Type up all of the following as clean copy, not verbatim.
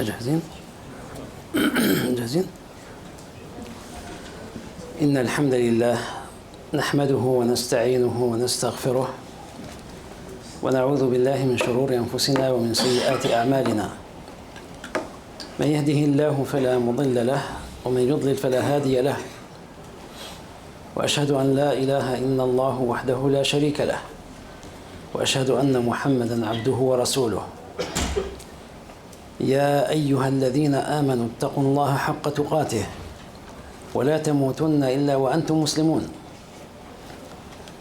جاهزين؟ جاهزين؟ إن الحمد لله نحمده ونستعينه ونستغفره ونعوذ بالله من شرور أنفسنا ومن سيئات أعمالنا. من يهده الله فلا مضل له ومن يضلل فلا هادي له، وأشهد أن لا إله إلا الله وحده لا شريك له، وأشهد أن محمدًا عبده ورسوله. يا أيها الذين آمنوا اتقوا الله حق تقاته ولا تموتن إلا وأنتم مسلمون.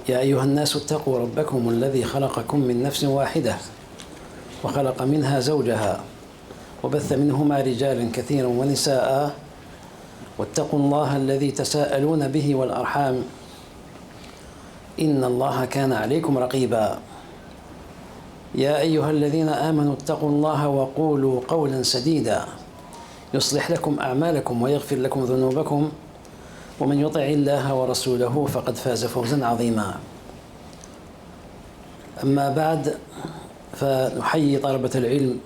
يا أيها الناس اتقوا ربكم الذي خلقكم من نفس واحدة وخلق منها زوجها وبث منهما رجالا كثيرا ونساء، واتقوا الله الذي تساءلون به والأرحام إن الله كان عليكم رقيبا. يا أيها الذين آمنوا اتقوا الله وقولوا قولا سديدا يصلح لكم أعمالكم ويغفر لكم ذنوبكم، ومن يطع الله ورسوله فقد فاز فوزا عظيما. أما بعد، فنحيي طلبة العلم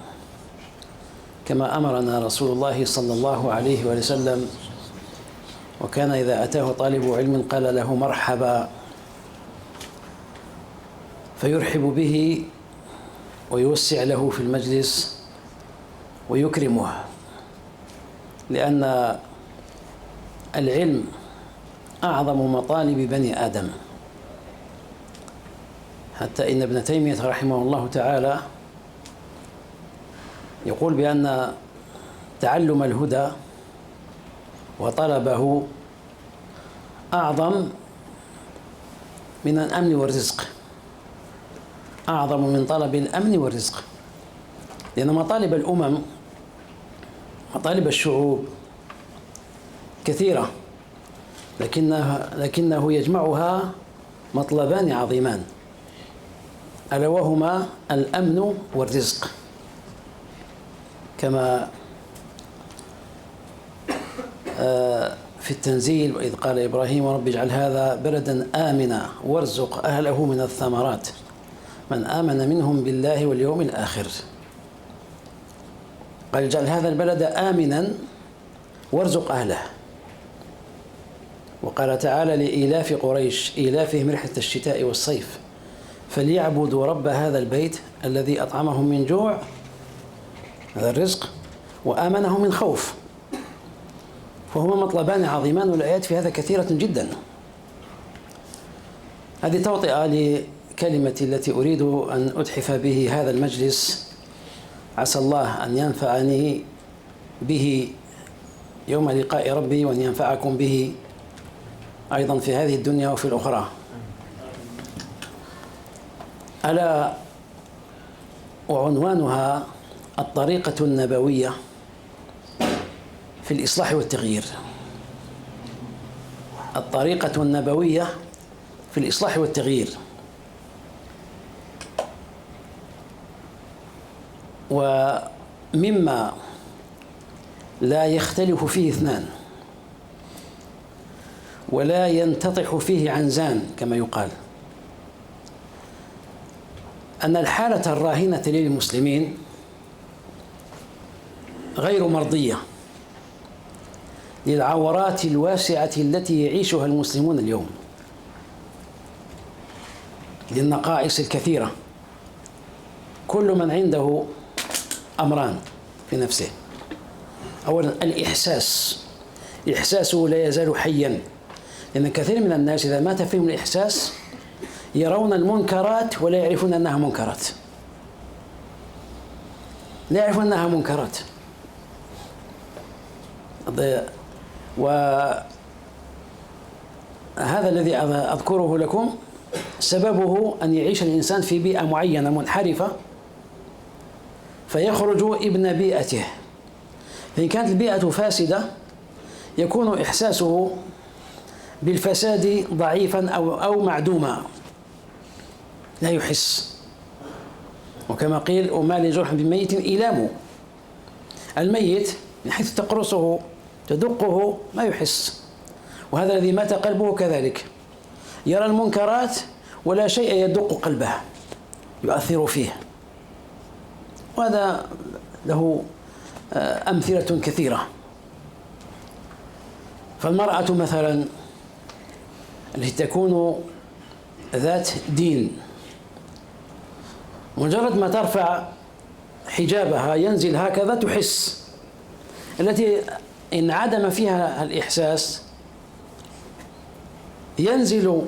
كما أمرنا رسول الله صلى الله عليه وسلم، وكان إذا أتاه طالب علم قال له مرحبا، فيرحب به ويوسع له في المجلس ويكرمه، لأن العلم أعظم مطالب بني آدم. حتى إن ابن تيمية رحمه الله تعالى يقول بأن تعلم الهدى وطلبه أعظم من الأمن والرزق، أعظم من طلب الأمن والرزق، لأن مطالب الأمم مطالب الشعوب كثيرة، لكنه يجمعها مطلبان عظيمان، ألا وهما الأمن والرزق، كما في التنزيل: وإذ قال إبراهيم رب اجعل هذا بلدا آمنا وارزق أهله من الثمرات من آمن منهم بالله واليوم الآخر. قال اجعل هذا البلد آمنا وارزق أهله. وقال تعالى لإيلاف قريش إيلافهم رحلة الشتاء والصيف فليعبدوا رب هذا البيت الذي أطعمهم من جوع، هذا الرزق، وآمنهم من خوف. فهما مطلبان عظيمان، والآيات في هذا كثيرة جدا. هذه توطئة لكلمتي التي أريد أن أتحف به هذا المجلس، عسى الله أن ينفعني به يوم لقاء ربي، وأن ينفعكم به أيضا في هذه الدنيا وفي الأخرى. ألا وعنوانها الطريقة النبوية في الإصلاح والتغيير. الطريقة النبوية في الإصلاح والتغيير. ومما لا يختلف فيه اثنان ولا ينتطح فيه عنزان كما يقال، أن الحالة الراهنة للمسلمين غير مرضية للعورات الواسعة التي يعيشها المسلمون اليوم، للنقائص الكثيرة. كل من عنده أمران في نفسه: أولا الإحساس، إحساسه لا يزال حيا، لأن كثير من الناس إذا مات فيهم الإحساس يرون المنكرات ولا يعرفون أنها منكرات، لا يعرفون أنها منكرات. وهذا الذي أذكره لكم سببه أن يعيش الإنسان في بيئة معينة منحرفة، فيخرج ابن بيئته. فإن كانت البيئة فاسدة يكون إحساسه بالفساد ضعيفا أو معدوما، لا يحس. وكما قيل: وما لجرح بميت إيلام. الميت من حيث تقرصه تدقه ما يحس، وهذا الذي مات قلبه كذلك، يرى المنكرات ولا شيء يدق قلبه يؤثر فيه. وهذا له أمثلة كثيرة. فالمرأة مثلا التي تكون ذات دين، مجرد ما ترفع حجابها ينزل هكذا تحس، التي إن عدم فيها الإحساس ينزل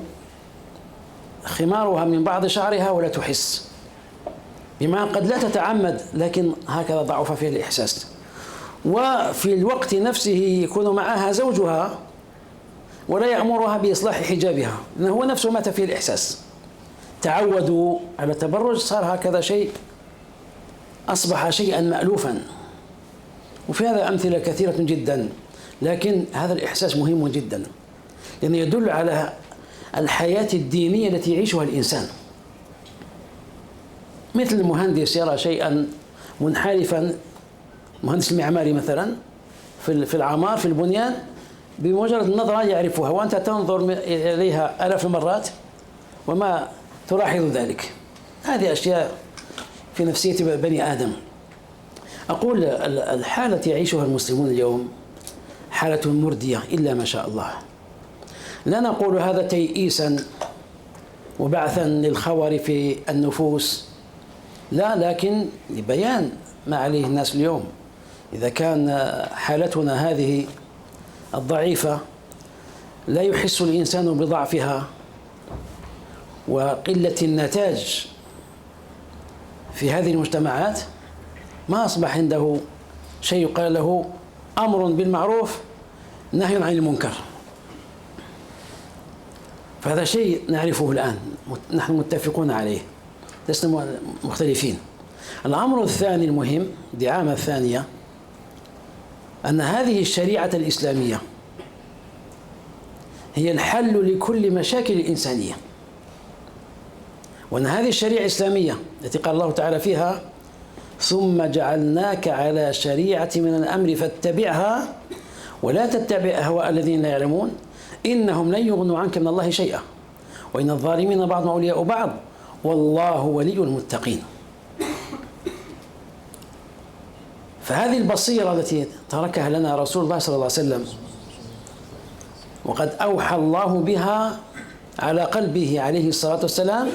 خمارها من بعض شعرها ولا تحس، بما قد لا تتعمد لكن هكذا ضعف فيها الإحساس. وفي الوقت نفسه يكون معها زوجها ولا يأمرها بإصلاح حجابها، لأنه هو نفسه مات فيه الإحساس. تعودوا على التبرج، صار هكذا شيء، أصبح شيئا مألوفا. وفي هذا أمثلة كثيرة جدا، لكن هذا الإحساس مهم جدا لأنه يدل على الحياة الدينية التي يعيشها الإنسان. مثل المهندس يرى شيئا منحرفا، مهندس المعماري مثلا في العمار في البنيان، بمجرد النظرة يعرفها، وأنت تنظر إليها آلاف المرات وما تلاحظ ذلك. هذه أشياء في نفسية بني آدم. أقول الحالة التي يعيشها المسلمون اليوم حالة مردية إلا ما شاء الله. لا نقول هذا تيئيسا وبعثا للخور في النفوس، لا، لكن لبيان ما عليه الناس اليوم. إذا كان حالتنا هذه الضعيفة لا يحس الإنسان بضعفها وقلة النتاج في هذه المجتمعات، ما أصبح عنده شيء يقال له أمر بالمعروف نهي عن المنكر. فهذا شيء نعرفه الآن، نحن متفقون عليه، لسنا مختلفين. الأمر الثاني المهم، الدعامة الثانية، أن هذه الشريعة الإسلامية هي الحل لكل مشاكل الإنسانية، وأن هذه الشريعة الإسلامية التي قال الله تعالى فيها: ثم جعلناك على شريعة من الأمر فاتبعها ولا تتبع أهواء الذين لا يعلمون إنهم لن يغنوا عنك من الله شيئا وإن الظالمين بعضهم أولياء بعض والله ولي المتقين. فهذه البصيرة التي تركها لنا رسول الله صلى الله عليه وسلم، وقد أوحى الله بها على قلبه عليه الصلاة والسلام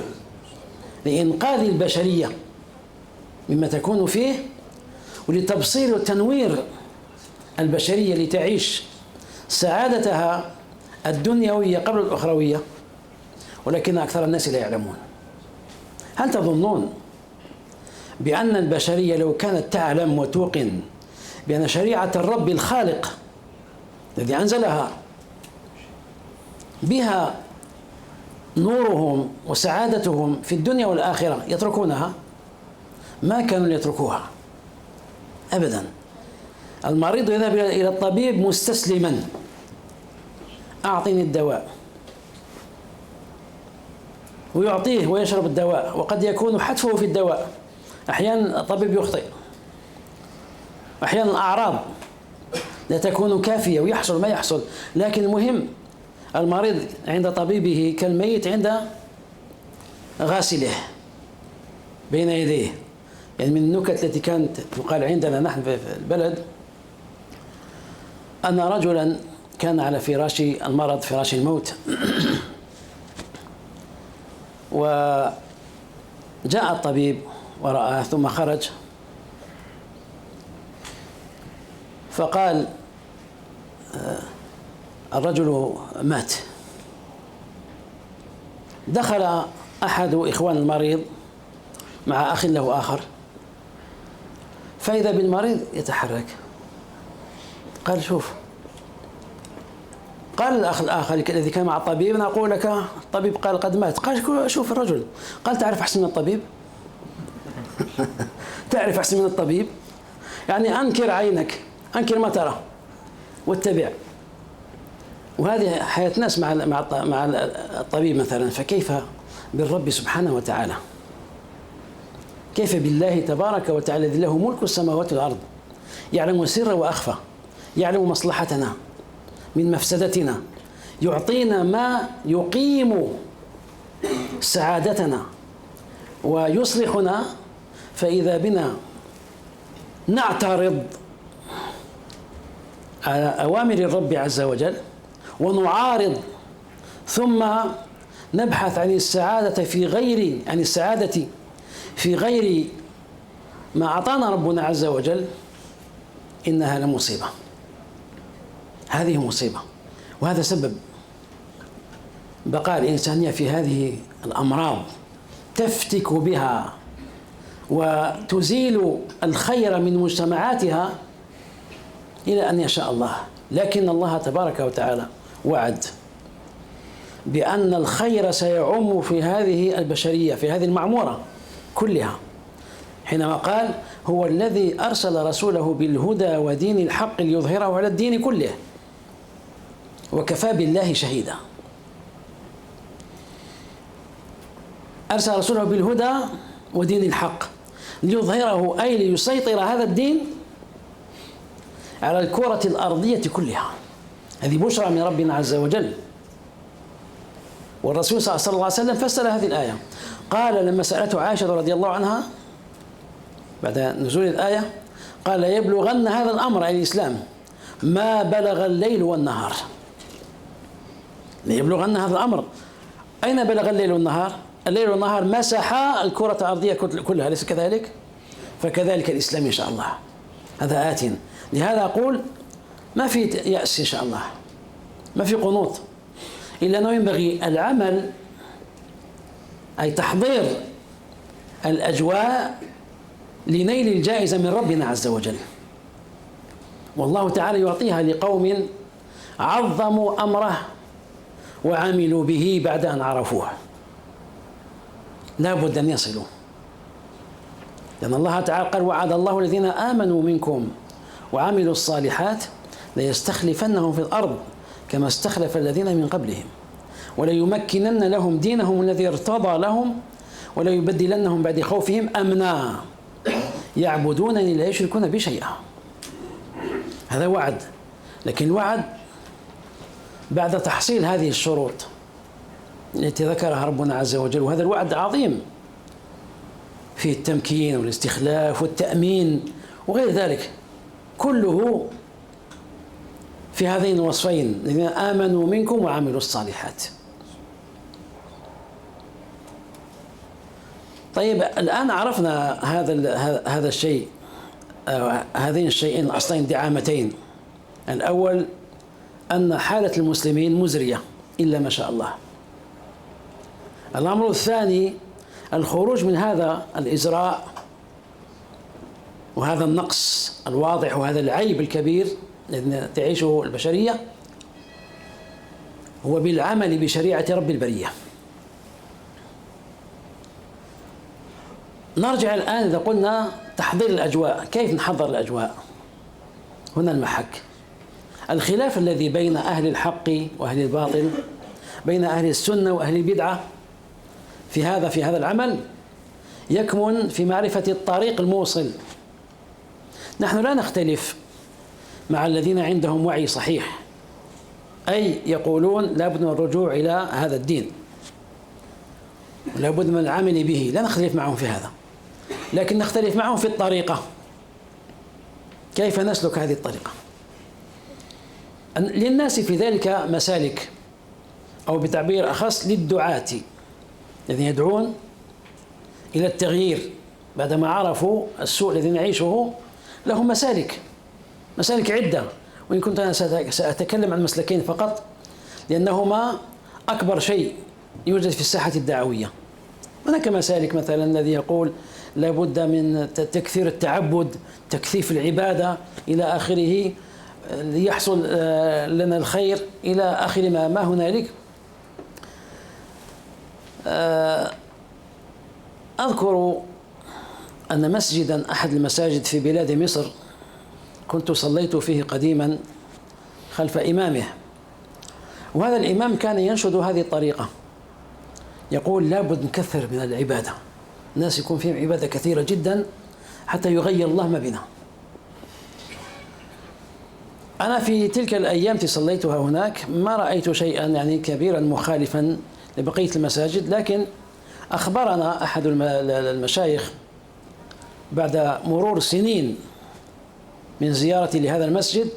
لإنقاذ البشرية مما تكون فيه، ولتبصير وتنوير البشرية لتعيش سعادتها الدنيوية قبل الأخروية، ولكن أكثر الناس لا يعلمون. هل تظنون بأن البشرية لو كانت تعلم وتوقن بأن شريعة الرب الخالق الذي أنزلها بها نورهم وسعادتهم في الدنيا والآخرة يتركونها؟ ما كانوا ليتركوها أبدا. المريض يذهب إلى الطبيب مستسلما: أعطني الدواء، ويعطيه ويشرب الدواء، وقد يكون حتفه في الدواء. أحيانا الطبيب يخطئ، أحيانا الأعراض لا تكون كافية ويحصل ما يحصل، لكن المهم المريض عند طبيبه كالميت عند غاسله بين يديه. يعني من النكت التي كانت تقال عندنا نحن في البلد أن رجلا كان على فراش المرض، فراش الموت، وجاء الطبيب ورآه ثم خرج، فقال: الرجل مات. دخل أحد إخوان المريض مع أخ له آخر، فإذا بالمريض يتحرك. قال: شوف. قال الأخ الآخر الذي كان مع الطبيب: أنا أقول لك الطبيب قال قد مات. قال: شوف الرجل. قال: تعرف أحسن من الطبيب؟ تعرف أحسن من الطبيب؟ يعني أنكر عينك، أنكر ما ترى واتبع. وهذه حياة ناس مع الطبيب مثلا، فكيف بالرب سبحانه وتعالى؟ كيف بالله تبارك وتعالى الذي له ملك السماوات والأرض، يعلم سر وأخفى، يعلم مصلحتنا من مفسدتنا، يعطينا ما يقيم سعادتنا ويصلحنا، فإذا بنا نعترض على أوامر الرب عز وجل ونعارض، ثم نبحث عن السعادة في غير ما أعطانا ربنا عز وجل، إنها لمصيبة. هذه مصيبة، وهذا سبب بقاء الإنسانية في هذه الأمراض تفتك بها وتزيل الخير من مجتمعاتها إلى أن يشاء الله. لكن الله تبارك وتعالى وعد بأن الخير سيعم في هذه البشرية، في هذه المعمورة كلها، حينما قال: هو الذي أرسل رسوله بالهدى ودين الحق ليظهره على الدين كله وكفى بالله شهيدا. أرسل رسوله بالهدى ودين الحق ليظهره، أي ليسيطر هذا الدين على الكرة الأرضية كلها. هذه بشرى من ربنا عز وجل. والرسول صلى الله عليه وسلم فسر هذه الآية، قال لما سألته عائشة رضي الله عنها بعد نزول الآية، قال: يبلغن هذا الأمر أي الإسلام ما بلغ الليل والنهار. ليبلغن هذا الأمر، أين بلغ الليل والنهار؟ الليل والنهار مسحا الكرة الأرضية كلها، أليس كذلك؟ فكذلك الإسلام إن شاء الله، هذا آت. لهذا أقول ما في يأس إن شاء الله، ما في قنوط، إلا أنه ينبغي العمل، أي تحضير الأجواء لنيل الجائزة من ربنا عز وجل. والله تعالى يعطيها لقوم عظموا أمره وعملوا به بعد أن عرفوه. لا بد أن يصلوا، لأن الله تعالى قال: وعد الله الذين آمنوا منكم وعملوا الصالحات ليستخلفنهم في الأرض كما استخلف الذين من قبلهم وليمكنن لهم دينهم الذي ارتضى لهم وليبدلنهم بعد خوفهم أمنا يعبدونني لا يشركون بي شيئا. هذا وعد، لكن الوعد بعد تحصيل هذه الشروط التي ذكرها ربنا عز وجل. وهذا الوعد عظيم في التمكين والاستخلاف والتأمين وغير ذلك، كله في هذين الوصفين: الذين آمنوا منكم وعملوا الصالحات. طيب، الآن عرفنا هذا الشيء، هذين الشيئين الأصلين دعامتين. الأول أن حالة المسلمين مزرية إلا ما شاء الله. الأمر الثاني الخروج من هذا الإزراء وهذا النقص الواضح وهذا العيب الكبير الذي تعيشه البشرية هو بالعمل بشريعة رب البرية. نرجع الآن إذا قلنا تحضير الأجواء، كيف نحضر الأجواء؟ هنا المحك. الخلاف الذي بين أهل الحق وأهل الباطل، بين أهل السنة وأهل البدعة في هذا العمل يكمن في معرفة الطريق الموصل. نحن لا نختلف مع الذين عندهم وعي صحيح، أي يقولون لا بد من الرجوع إلى هذا الدين ولا بد من العمل به، لا نختلف معهم في هذا، لكن نختلف معهم في الطريقة، كيف نسلك هذه الطريقة. للناس في ذلك مسالك، أو بتعبير أخص للدعاة الذين يدعون إلى التغيير بعدما عرفوا السوء الذي نعيشه، لهم مسالك عدة، وإن كنت أنا سأتكلم عن مسلكين فقط لأنهما أكبر شيء يوجد في الساحة الدعوية. هناك مسالك مثلا الذي يقول لا بد من تكثير التعبد، تكثيف العبادة إلى آخره ليحصل لنا الخير إلى آخر ما هنالك. أذكر أن مسجدا، أحد المساجد في بلاد مصر، كنت صليت فيه قديما خلف إمامه، وهذا الإمام كان ينشد هذه الطريقة، يقول لا بد نكثر من العبادة، الناس يكون فيهم عبادة كثيرة جدا حتى يغير الله ما بنا. أنا في تلك الأيام صليتها هناك ما رأيت شيئا يعني كبيرا مخالفا لبقية المساجد، لكن أخبرنا أحد المشايخ بعد مرور سنين من زيارتي لهذا المسجد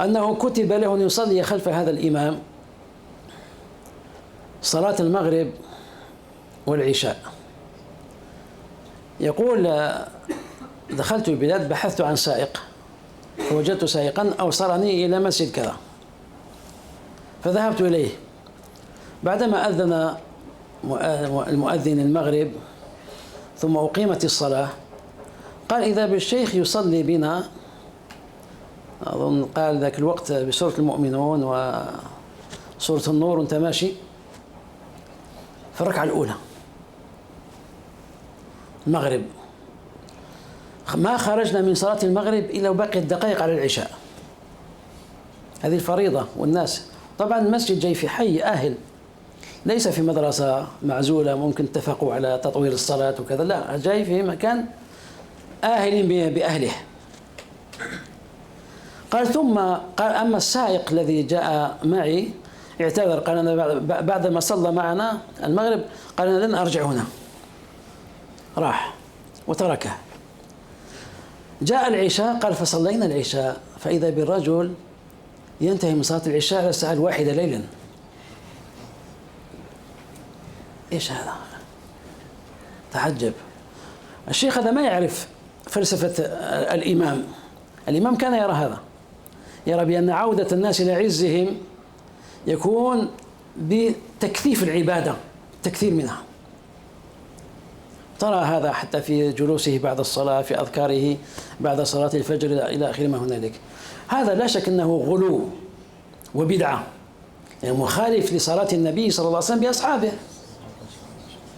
أنه كتب له أن يصلي خلف هذا الإمام صلاة المغرب والعشاء. يقول: دخلت البلاد بحثت عن سائق فوجدت سائقا أوصلني إلى مسجد كذا، فذهبت إليه. بعدما أذن المؤذن المغرب ثم أقيمت الصلاة، قال: إذا بالشيخ يصلي بنا، أظن قال ذاك الوقت بسورة المؤمنون وسورة النور وانت ماشي، في الركعة الأولى المغرب. ما خرجنا من صلاة المغرب إلا وبقيت دقائق على العشاء. هذه الفريضة. والناس طبعا المسجد جاي في حي أهل، ليس في مدرسة معزولة ممكن اتفقوا على تطوير الصلاة وكذا، لا، جاي في مكان آهل بأهله. قال: ثم قال: أما السائق الذي جاء معي اعتذر، قال: أنا بعد ما صلى معنا المغرب قال: أنا لن أرجع هنا، راح وتركه. جاء العشاء، قال: فصلينا العشاء، فإذا بالرجل ينتهي من صلاة العشاء على الساعة 1 ليلا. إيش هذا؟ تعجب. الشيخ هذا ما يعرف فلسفة الإمام. الإمام كان يرى هذا، يرى بأن عودة الناس إلى عزهم يكون بتكثيف العبادة، تكثير منها. ترى هذا حتى في جلوسه بعد الصلاة، في أذكاره بعد صلاة الفجر إلى آخر ما هنالك. هذا لا شك أنه غلو وبدعة، يعني مخالف لصلاة النبي صلى الله عليه وسلم بأصحابه.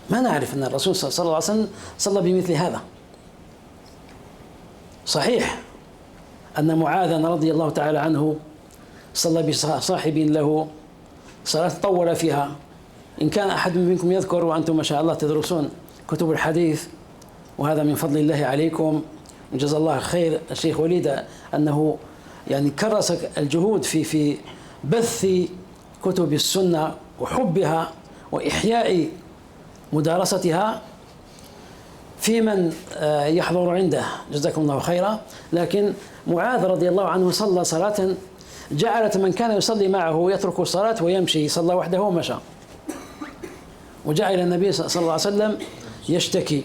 ما نعرف أن الرسول صلى الله عليه وسلم صلى بمثل هذا. صحيح أن معاذا رضي الله تعالى عنه صلى بصاحب له صلاة طول فيها. إن كان أحد منكم يذكر، وأنتم ما شاء الله تدرسون كتب الحديث، وهذا من فضل الله عليكم، وجزا الله خير الشيخ وليد أنه يعني كرس الجهود في بث كتب السنة وحبها وإحياء مدارستها في من يحضر عنده، جزاكم الله خيرا. لكن معاذ رضي الله عنه صلى صلاة جعلت من كان يصلي معه يترك الصلاة ويمشي، صلى وحده ومشى، وجاء إلى النبي صلى الله عليه وسلم يشتكي.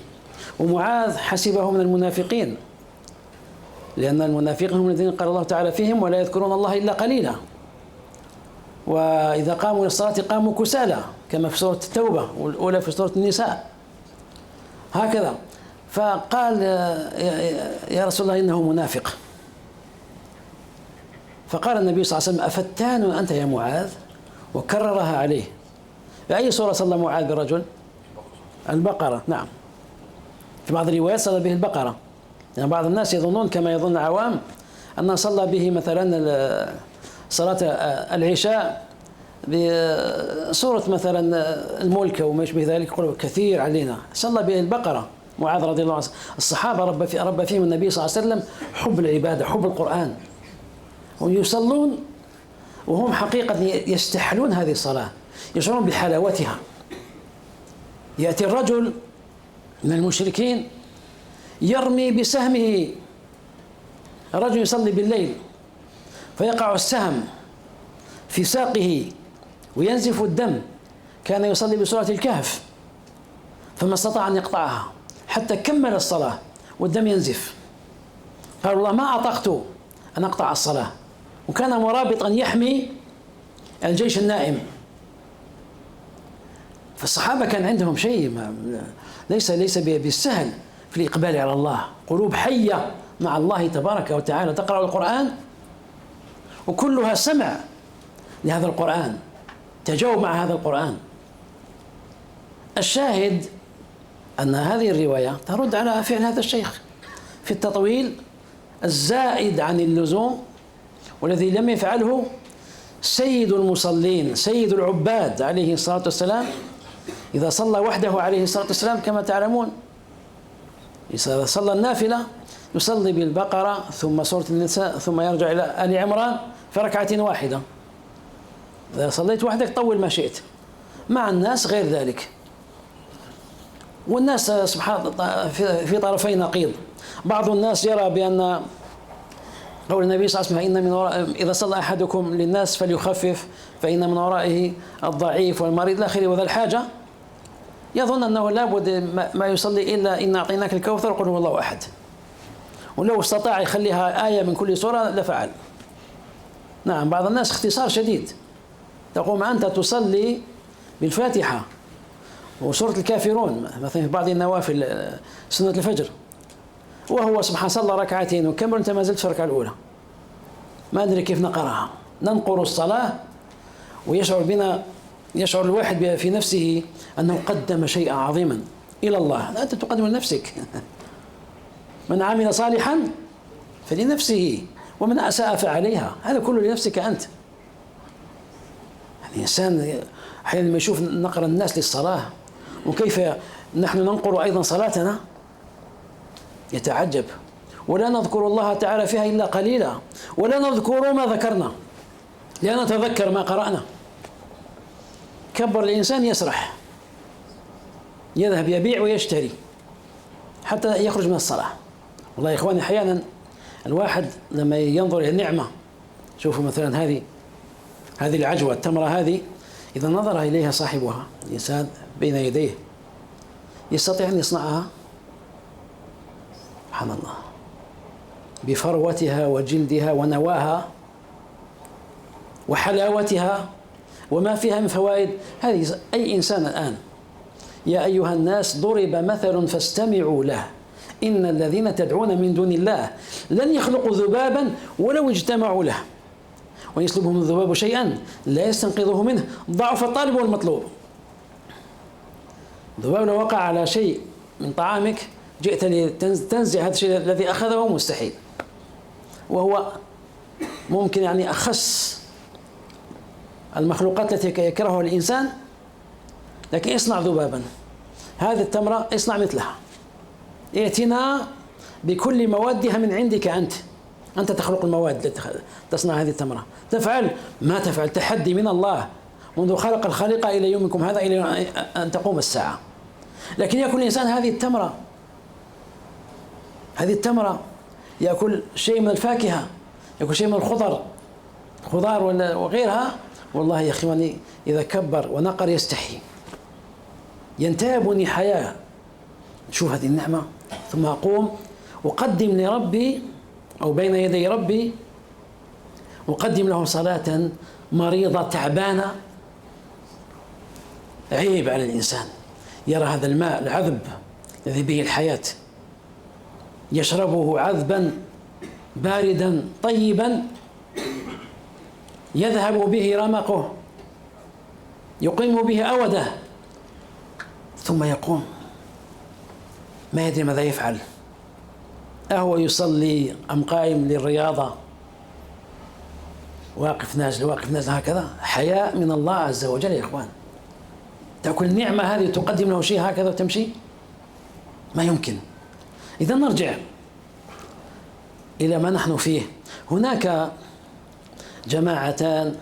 ومعاذ حسبه من المنافقين، لأن المنافقين هم الذين قال الله تعالى فيهم: ولا يذكرون الله إلا قليلا، وإذا قاموا للصلاة قاموا كسالى، كما في سورة التوبة، والأولى في سورة النساء هكذا. فقال: يا رسول الله إنه منافق. فقال النبي صلى الله عليه وسلم: أفتان أنت يا معاذ؟ وكررها عليه. بأي سورة صلى معاذ برجل؟ البقرة. نعم، في بعض الروايات صلى به البقرة. يعني بعض الناس يظنون كما يظن عوام أن صلى به مثلا صلاة العشاء بسورة مثلا الملك وما يشبه ذلك، يقول كثير علينا. صلى به البقرة معاذ رضي الله عنه. الصحابة رب فيهم النبي صلى الله عليه وسلم حب العبادة، حب القرآن، ويصلون وهم حقيقة يستحلون هذه الصلاة، يشعرون بحلاوتها. يأتي الرجل من المشركين يرمي بسهمه، الرجل يصلي بالليل فيقع السهم في ساقه وينزف الدم. كان يصلي بسورة الكهف فما استطاع أن يقطعها حتى كمل الصلاة والدم ينزف. قال: والله ما أطقت أن أقطع الصلاة. وكان مرابطا يحمي الجيش النائم. فالصحابة كان عندهم شيء ليس بالسهل في الإقبال على الله، قلوب حية مع الله تبارك وتعالى، تقرأ القرآن وكلها سمع لهذا القرآن، تجاوب مع هذا القرآن. الشاهد أن هذه الرواية ترد على فعل هذا الشيخ في التطويل الزائد عن اللزوم، والذي لم يفعله سيد المصلين سيد العباد عليه الصلاة والسلام. إذا صلى وحده عليه الصلاة والسلام كما تعلمون، إذا صلى النافلة يصلي بالبقرة ثم سورة النساء ثم يرجع إلى آل عمران في ركعة واحدة. إذا صليت وحدك طول ما شئت، مع الناس غير ذلك. والناس سبحان الله في طرفي نقيض. بعض الناس يرى بأن قول النبي صلى الله عليه وسلم: إن من إذا صلى أحدكم للناس فليخفف فإن من ورائه الضعيف والمريض إلى آخره وذا الحاجة، يظن أنه لابد ما يصلي إلا إن أعطيناك الكوثر قل هو الله أحد، ولو استطاع يخليها آية من كل سورة لفعل. نعم، بعض الناس اختصار شديد، تقوم أنت تصلي بالفاتحة وسورة الكافرون مثلا في بعض النوافل سنة الفجر، وهو سبحان صلى ركعتين وكمل، أنت ما زلت في الركعة الأولى، ما أدري كيف نقرأها. ننقر الصلاة يشعر الواحد في نفسه أنه قدم شيئا عظيما إلى الله. أنت تقدم لنفسك. من عمل صالحا فلنفسه ومن أساء فعليها، هذا كله لنفسك أنت. يعني الإنسان أحيانا لما يشوف نقر الناس للصلاة وكيف نحن ننقر أيضا صلاتنا يتعجب. ولا نذكر الله تعالى فيها إلا قليلا، ولا نذكر ما ذكرنا لا نتذكر ما قرأنا. كبر الإنسان يسرح، يذهب يبيع ويشتري حتى يخرج من الصلاة. والله يا إخواني أحيانا الواحد لما ينظر إلى النعمة، شوفوا مثلا هذه العجوة التمرة هذه، إذا نظر إليها صاحبها الإنسان بين يديه يستطيع أن يصنعها سبحان الله بفروتها وجلدها ونواها وحلاوتها وما فيها من فوائد. هذه أي إنسان الآن: يا أيها الناس ضرب مثل فاستمعوا له إن الذين تدعون من دون الله لن يخلقوا ذبابا ولو اجتمعوا له ويسلبهم الذباب شيئا لا يستنقذه منه ضعف الطالب والمطلوب. الذباب لو وقع على شيء من طعامك جئت لتنزع هذا الشيء الذي أخذه مستحيل، وهو ممكن يعني أخس المخلوقات التي يكرهها الإنسان، لكن اصنع ذبابا. هذه التمرة اصنع مثلها، ائتنا بكل موادها من عندك أنت تخلق المواد التي تصنع هذه التمرة. تفعل ما تفعل تحدي من الله منذ خلق الخالق إلى يومكم هذا، إلى أن تقوم الساعة. لكن يأكل الإنسان هذه التمرة، يأكل شيء من الفاكهة، يأكل شيء من الخضار وغيرها. والله يا إخواني إذا كبر ونقر يستحي، ينتابني حياة. شوف هذه النعمة، ثم أقوم أقدم لربي أو بين يدي ربي أقدم له صلاة مريضة تعبانة. عيب على الإنسان يرى هذا الماء العذب الذي به الحياة يشربه عذبا باردا طيبا يذهب به رمقه يقيم به أوده، ثم يقوم ما يدري ماذا يفعل، أهو يصلي أم قائم للرياضة، واقف نازل هكذا. حياء من الله عز وجل يا إخوان. تأكل النعمة هذه تقدم له شيء هكذا وتمشي، ما يمكن. إذا نرجع إلى ما نحن فيه. هناك جماعتان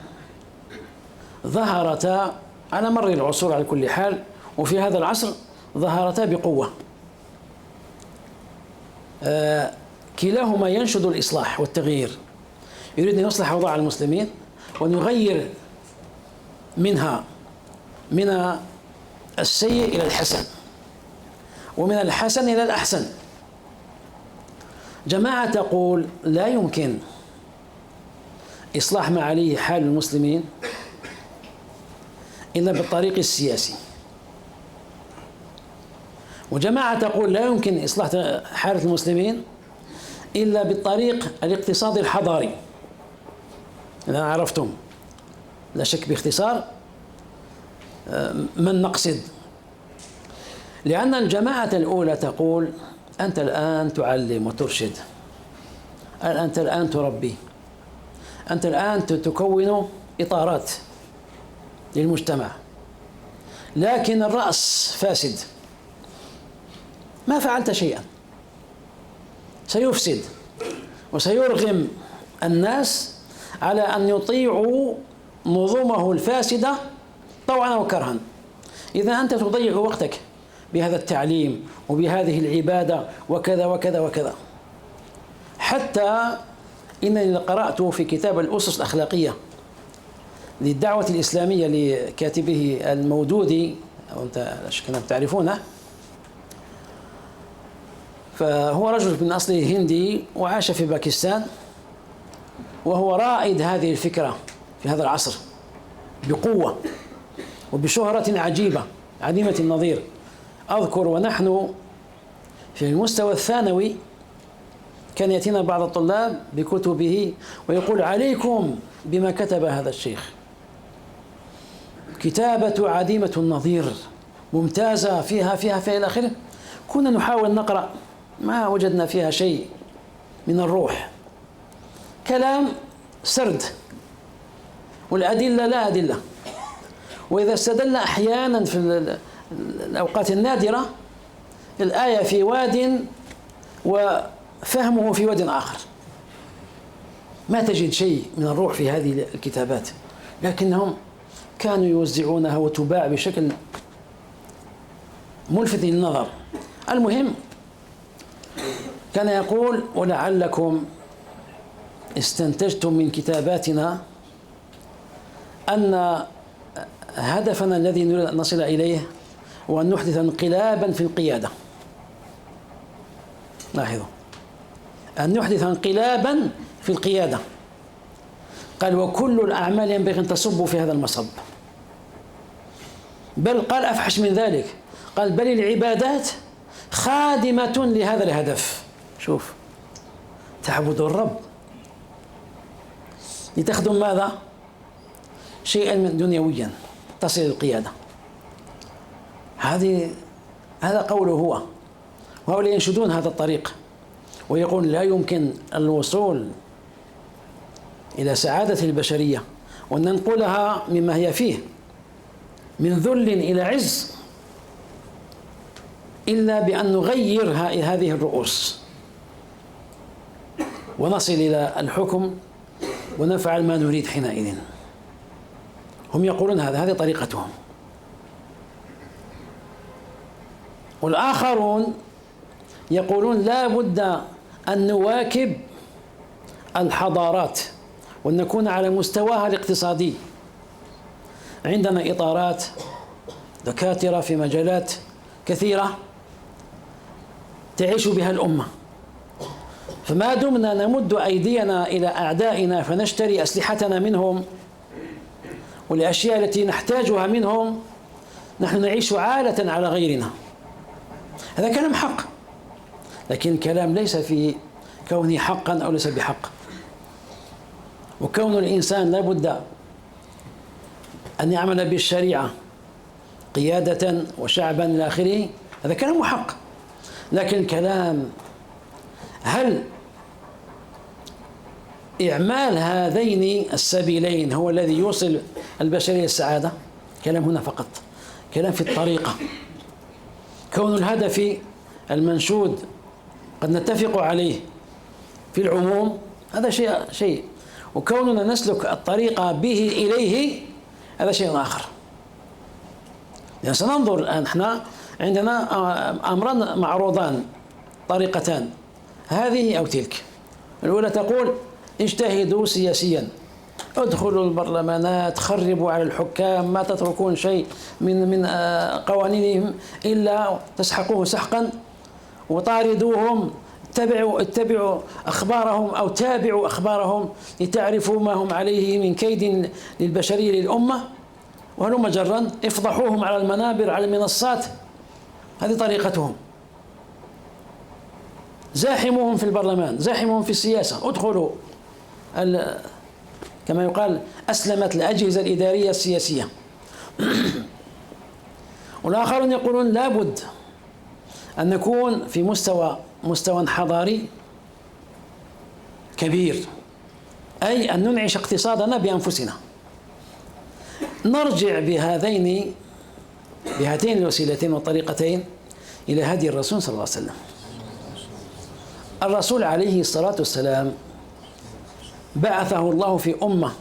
ظهرتا على مر العصور على كل حال، وفي هذا العصر ظهرتا بقوة. كلاهما ينشد الإصلاح والتغيير، يريد أن يصلح أوضاع المسلمين وأن يغير من السيء إلى الحسن ومن الحسن إلى الأحسن. جماعة تقول لا يمكن إصلاح ما عليه حال المسلمين إلا بالطريق السياسي، وجماعة تقول لا يمكن إصلاح حالة المسلمين إلا بالطريق الاقتصادي الحضاري. إذا عرفتم لا شك باختصار من نقصد. لأن الجماعة الأولى تقول أنت الآن تعلم وترشد، أنت الآن تربي، أنت الآن تكون إطارات للمجتمع، لكن الرأس فاسد، ما فعلت شيئا، سيفسد وسيرغم الناس على أن يطيعوا نظامه الفاسدة طوعا أو كرها. إذا أنت تضيع وقتك بهذا التعليم وبهذه العبادة وكذا وكذا وكذا، حتى إنني قرأت في كتاب الأسس الأخلاقية للدعوة الإسلامية لكاتبه المودودي، أو أنت كما تعرفونه، فهو رجل من أصل هندي وعاش في باكستان، وهو رائد هذه الفكرة في هذا العصر بقوة وبشهرة عجيبة عديمة النظير. أذكر ونحن في المستوى الثانوي كان يأتينا بعض الطلاب بكتبه ويقول: عليكم بما كتب هذا الشيخ، كتابة عديمة النظير ممتازة، فيها إلى آخره. كنا نحاول نقرأ، ما وجدنا فيها شيء من الروح، كلام سرد، والأدلة لا أدلة، وإذا استدل أحيانا في الأوقات النادرة الآية في واد وفهمه في واد آخر، ما تجد شيء من الروح في هذه الكتابات، لكنهم كانوا يوزعونها وتباع بشكل ملفت للنظر. المهم، كان يقول: ولعلكم استنتجتم من كتاباتنا أن هدفنا الذي نريد أن نصل إليه هو أن نحدث انقلابا في القيادة. لاحظوا، أن نحدث انقلابا في القيادة. قال: وكل الأعمال ينبغي أن تصب في هذا المصب. بل قال أفحش من ذلك، قال: بل العبادات خادمة لهذا الهدف. شوف، تعبد الرب لتخدم ماذا؟ شيئا من دنيويا تصل للقيادة. هذا قوله هو، وهؤلاء ينشدون هذا الطريق ويقول: لا يمكن الوصول إلى سعادة البشرية وأن ننقلها مما هي فيه من ذل إلى عز إلا بأن نغير هذه الرؤوس ونصل إلى الحكم ونفعل ما نريد حينئذ. هم يقولون هذه طريقتهم. والآخرون يقولون: لا بد أن نواكب الحضارات وأن نكون على مستواها الاقتصادي. عندنا إطارات، دكاترة في مجالات كثيرة تعيش بها الأمة، فما دمنا نمد أيدينا إلى أعدائنا فنشتري أسلحتنا منهم والأشياء التي نحتاجها منهم، نحن نعيش عالة على غيرنا. هذا كلام حق، لكن كلام ليس في كونه حقا أو ليس بحق. وكون الإنسان لا بد أن يعمل بالشريعة قيادة وشعبا إلى آخره، هذا كلام حق. لكن كلام هل إعمال هذين السبيلين هو الذي يوصل البشرية للسعادة؟ كلام هنا فقط، كلام في الطريقة. كون الهدف المنشود قد نتفق عليه في العموم هذا شيء، وكوننا نسلك الطريقة به إليه هذا شيء آخر. يعني سننظر الآن، احنا عندنا أمران معروضان، طريقتان، هذه أو تلك. الأولى تقول: اجتهدوا سياسيا، ادخلوا البرلمانات، خربوا على الحكام، ما تتركون شيء من قوانينهم إلا تسحقوه سحقا، وطاردوهم، اتبعوا أخبارهم أو تابعوا أخبارهم لتعرفوا ما هم عليه من كيد للبشرية للأمة، وهلم جرا، افضحوهم على المنابر على المنصات. هذه طريقتهم. زاحموهم في البرلمان، زاحموهم في السياسة، ادخلوا كما يقال أسلمت الأجهزة الإدارية السياسية. والآخرون يقولون: لابد أن نكون في مستوى حضاري كبير، أي أن ننعش اقتصادنا بأنفسنا. نرجع بهاتين الوسيلتين والطريقتين إلى هدي الرسول صلى الله عليه وسلم. الرسول عليه الصلاة والسلام بعثه الله في أمة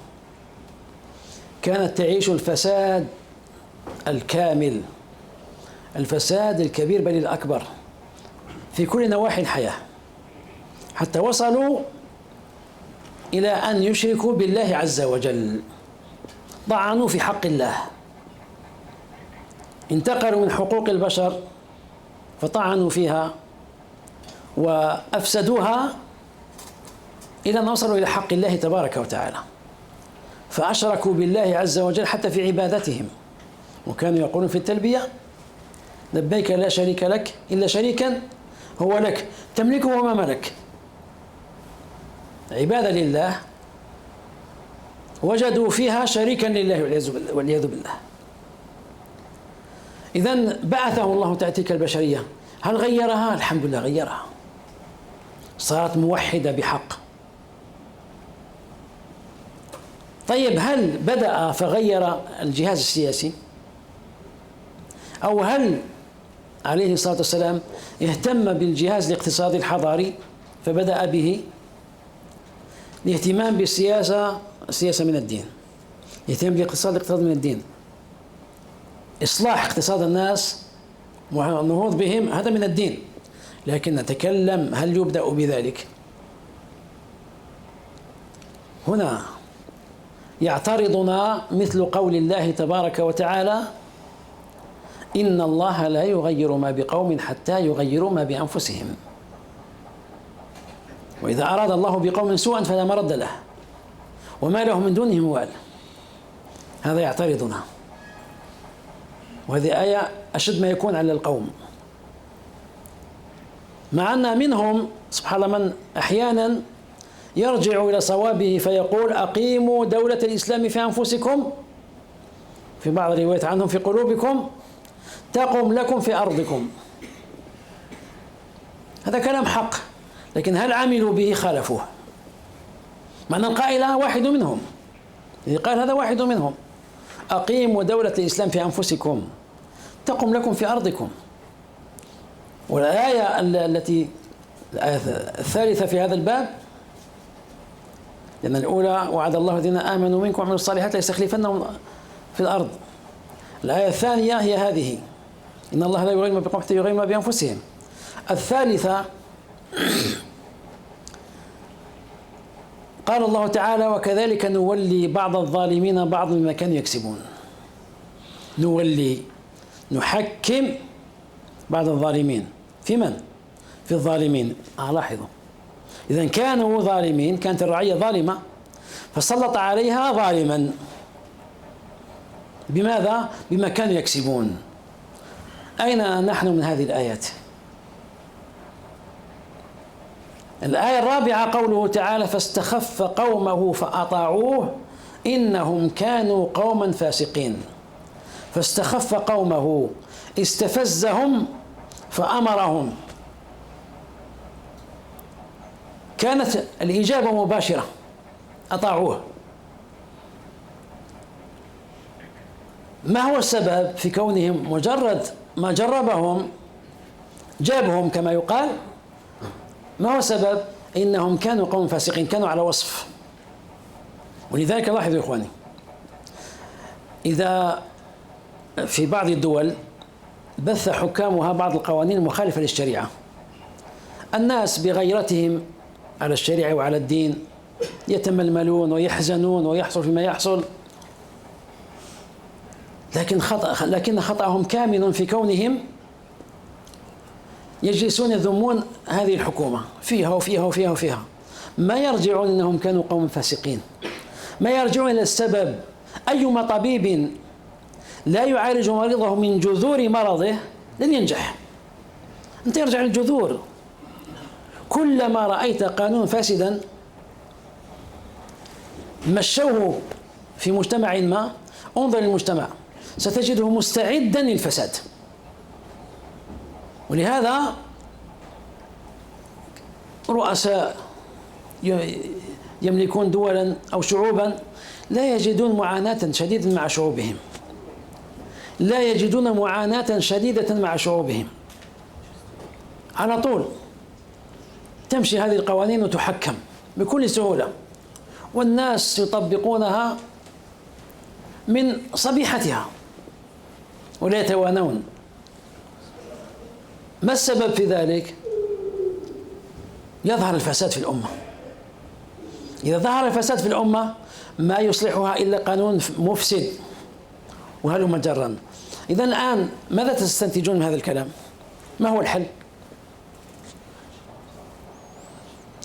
كانت تعيش الفساد الكامل، الفساد الكبير بل الأكبر في كل نواحي الحياة، حتى وصلوا إلى أن يشركوا بالله عز وجل، طعنوا في حق الله، انتقلوا من حقوق البشر فطعنوا فيها وأفسدوها إلى أن وصلوا إلى حق الله تبارك وتعالى، فأشركوا بالله عز وجل حتى في عبادتهم، وكانوا يقولون في التلبية: لبيك لا شريك لك إلا شريكا هو لك تملكه وما ملك. عبادة لله وجدوا فيها شريكا لله والعياذ بالله. إذن بعثه الله تلك البشرية، هل غيرها؟ الحمد لله غيرها، صارت موحدة بحق. طيب، هل بدأ فغير الجهاز السياسي؟ أو هل عليه الصلاة والسلام اهتم بالجهاز الاقتصادي الحضاري فبدأ به؟ الاهتمام بالسياسة، السياسة من الدين، الاهتمام بالاقتصاد من الدين، إصلاح اقتصاد الناس والنهوض بهم هذا من الدين، لكن نتكلم هل يبدأ بذلك؟ هنا يعترضنا مثل قول الله تبارك وتعالى: إن الله لا يغير ما بقوم حتى يغيروا ما بأنفسهم، وإذا أراد الله بقوم سوءا فلا مرد له وما لهم من دونه موال. هذا يعترضنا، وهذه آية أشد ما يكون على القوم، مع أن منهم سبحان الله من أحيانا يرجع إلى صوابه فيقول: أقيموا دولة الإسلام في أنفسكم، في بعض الروايات عنهم في قلوبكم، تقم لكم في أرضكم. هذا كلام حق، لكن هل عملوا به؟ خالفوه. معنى القائل واحد منهم، اللي قال هذا واحد منهم: أقيموا دولة الإسلام في أنفسكم تقم لكم في أرضكم. والآية الآية الثالثة في هذا الباب، لأن الأولى: وعد الله الذين آمنوا منكم وعملوا الصالحات ليستخلفنهم في الأرض. الآية الثانية هي هذه: إن الله لا يغير ما بقوم حتى يغيروا ما بأنفسهم. الثالثة قال الله تعالى: وكذلك نولي بعض الظالمين بعض مما كانوا يكسبون. نولي، نحكم بعض الظالمين في من؟ في الظالمين. لاحظوا، إذا كانوا ظالمين، كانت الرعية ظالمة فسلط عليها ظالما. بماذا؟ بما كانوا يكسبون. أين نحن من هذه الآيات؟ الآية الرابعة قوله تعالى: فاستخف قومه فأطاعوه إنهم كانوا قوما فاسقين. فاستخف قومه، استفزهم فأمرهم. كانت الإجابة مباشرة: أطاعوه. ما هو السبب في كونهم مجرد ما جربهم جابهم كما يقال؟ ما هو السبب؟ إنهم كانوا قوم فاسقين، كانوا على وصف. ولذلك لاحظوا يا إخواني، إذا في بعض الدول بث حكامها بعض القوانين المخالفة للشريعة، الناس بغيرتهم على الشريعة وعلى الدين يتململون ويحزنون ويحصل فيما يحصل، لكن خطأهم كامن في كونهم يجلسون يذمون هذه الحكومة فيها وفيها وفيها وفيها، ما يرجعون أنهم كانوا قوم فاسقين، ما يرجعون إلى السبب. أيما طبيب لا يعالج مريضه من جذور مرضه لن ينجح. أنت يرجع للجذور. كلما رأيت قانون فاسدا مشوه في مجتمع ما، انظر للمجتمع ستجده مستعدا للفساد. ولهذا رؤساء يملكون دولا أو شعوبا لا يجدون معاناة شديدة مع شعوبهم، لا يجدون معاناة شديدة مع شعوبهم، على طول تمشي هذه القوانين وتحكم بكل سهولة، والناس يطبقونها من صبيحتها ولا يتوانون. ما السبب في ذلك؟ يظهر الفساد في الأمة، إذا ظهر الفساد في الأمة ما يصلحها إلا قانون مفسد وهلم جرا. إذا الآن ماذا تستنتجون من هذا الكلام؟ ما هو الحل؟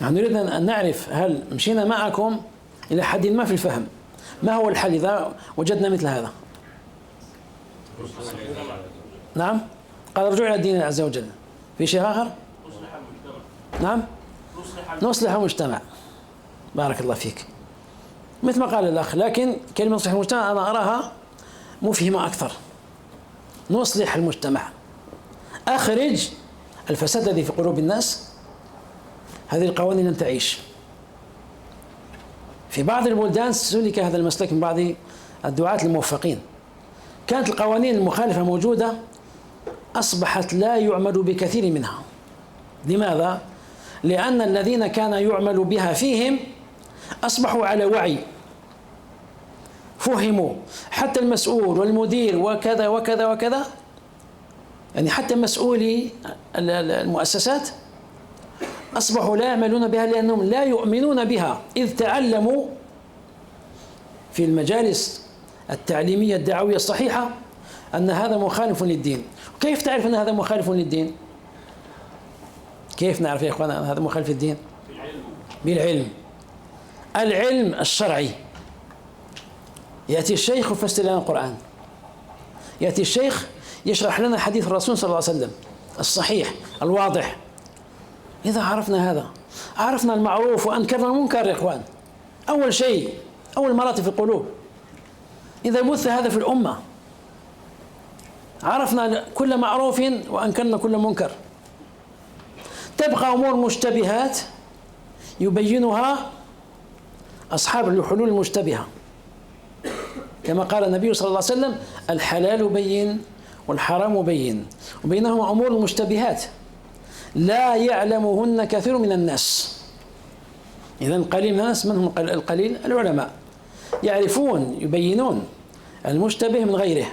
نحن نريد أن نعرف هل مشينا معكم إلى حد ما في الفهم. ما هو الحل إذا وجدنا مثل هذا؟ نعم، قال الرجوع إلى الدين عز وجل. في شيء آخر؟ نعم، نصلح المجتمع. بارك الله فيك. مثل ما قال الأخ، لكن كلمة نصلح المجتمع أنا أراها مفهمة أكثر. نصلح المجتمع، أخرج الفساد الذي في قلوب الناس. هذه القوانين لن تعيش. في بعض البلدان سلك هذا المسلك من بعض الدعاة الموفقين. كانت القوانين المخالفة موجودة، أصبحت لا يعمل بكثير منها. لماذا؟ لأن الذين كان يعمل بها فيهم أصبحوا على وعي، فهموا. حتى المسؤول والمدير وكذا وكذا وكذا، يعني حتى مسؤولي المؤسسات أصبحوا لا يعملون بها لأنهم لا يؤمنون بها، إذ تعلموا في المجالس التعليمية الدعوية الصحيحة أن هذا مخالف للدين. كيف تعرف أن هذا مخالف للدين؟ كيف نعرف يا إخوان أن هذا مخالف للدين؟ بالعلم. العلم الشرعي. يأتي الشيخ يفسر لنا القرآن، يأتي الشيخ يشرح لنا حديث الرسول صلى الله عليه وسلم الصحيح الواضح. إذا عرفنا هذا عرفنا المعروف وأنكرنا المنكر يا إخوان. أول شيء، أول مراتب في القلوب. إذا بث هذا في الأمة عرفنا كل معروف وأنكرنا كل منكر. تبقى أمور مشتبهات يبينها أصحاب الحلول المشتبهة، كما قال النبي صلى الله عليه وسلم: الحلال بين والحرام بين وبينهما أمور مشتبهات لا يعلمهن كثير من الناس. إذن قليل من الناس. من هم القليل؟ العلماء، يعرفون يبينون المشتبه من غيره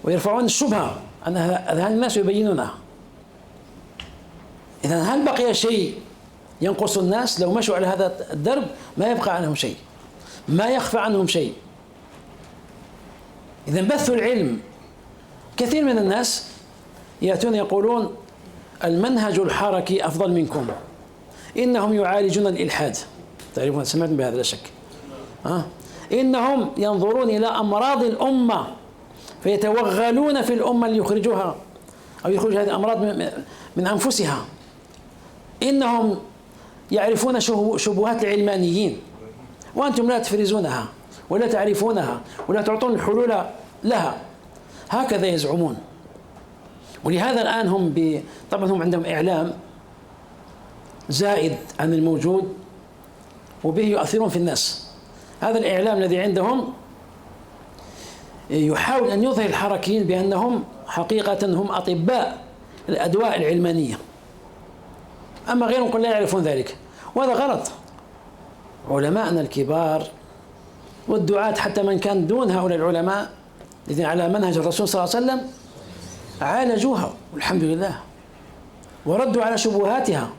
ويرفعون الشبهة عن أذهان الناس ويبينونها. إذن هل بقي شيء ينقص الناس؟ لو مشوا على هذا الدرب ما يبقى عنهم شيء، ما يخفى عنهم شيء. إذن بثوا العلم. كثير من الناس يأتون يقولون: المنهج الحركي أفضل منكم، إنهم يعالجون الإلحاد. تعرفون، سمعتم بهذا لا شك. إنهم ينظرون إلى أمراض الأمة فيتوغلون في الأمة ليخرجوها أو يخرج هذه الأمراض من أنفسها. إنهم يعرفون شبهات العلمانيين وأنتم لا تفرزونها ولا تعرفونها ولا تعطون الحلول لها. هكذا يزعمون. ولهذا الآن هم طبعا هم عندهم إعلام زائد عن الموجود وبه يؤثرون في الناس. هذا الإعلام الذي عندهم يحاول أن يظهر الحركيين بأنهم حقيقة هم أطباء الأدواء العلمانية، أما غيرهم قل لا يعرفون ذلك، وهذا غلط. علماءنا الكبار والدعاة حتى من كان دون هؤلاء العلماء الذين على منهج الرسول صلى الله عليه وسلم عالجوها والحمد لله وردوا على شبهاتها.